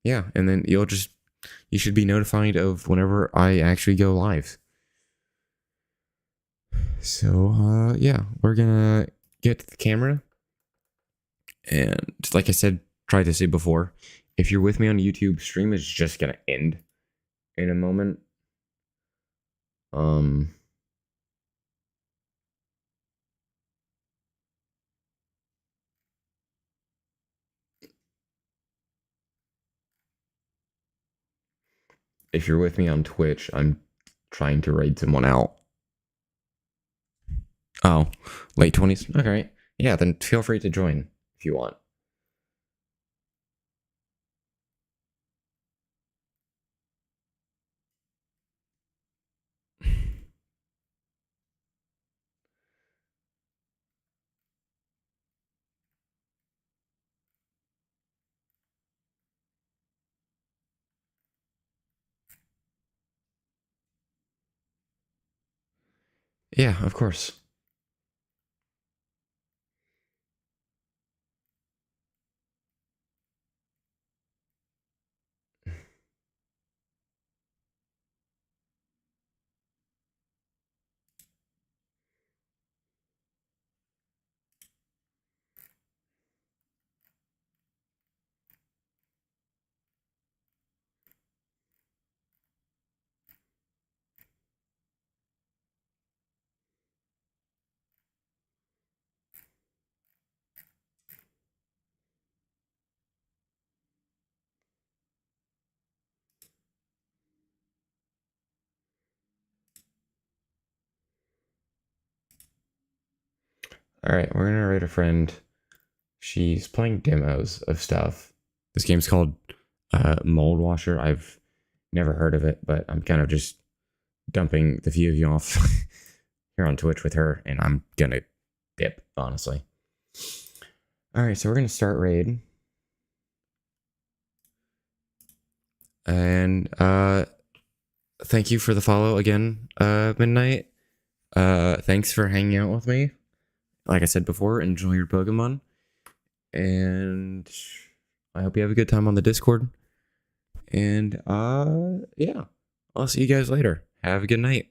Yeah, and then you should be notified of whenever I actually go live. So, yeah, we're gonna get to the camera. And like I tried to say before, if you're with me on YouTube, stream is just gonna end in a moment. If you're with me on Twitch, I'm trying to raid someone out. Oh, late 20s? Okay. Yeah, then feel free to join if you want. Yeah, of course. All right, we're gonna raid a friend. She's playing demos of stuff. This game's called Mold Washer. I've never heard of it, but I'm kind of just dumping the few of you off here on Twitch with her, and I'm gonna dip, honestly. All right, so we're gonna start raid, and thank you for the follow again, Midnight. Thanks for hanging out with me. Like I said before, enjoy your Pokemon, and I hope you have a good time on the Discord. And yeah, I'll see you guys later. Have a good night.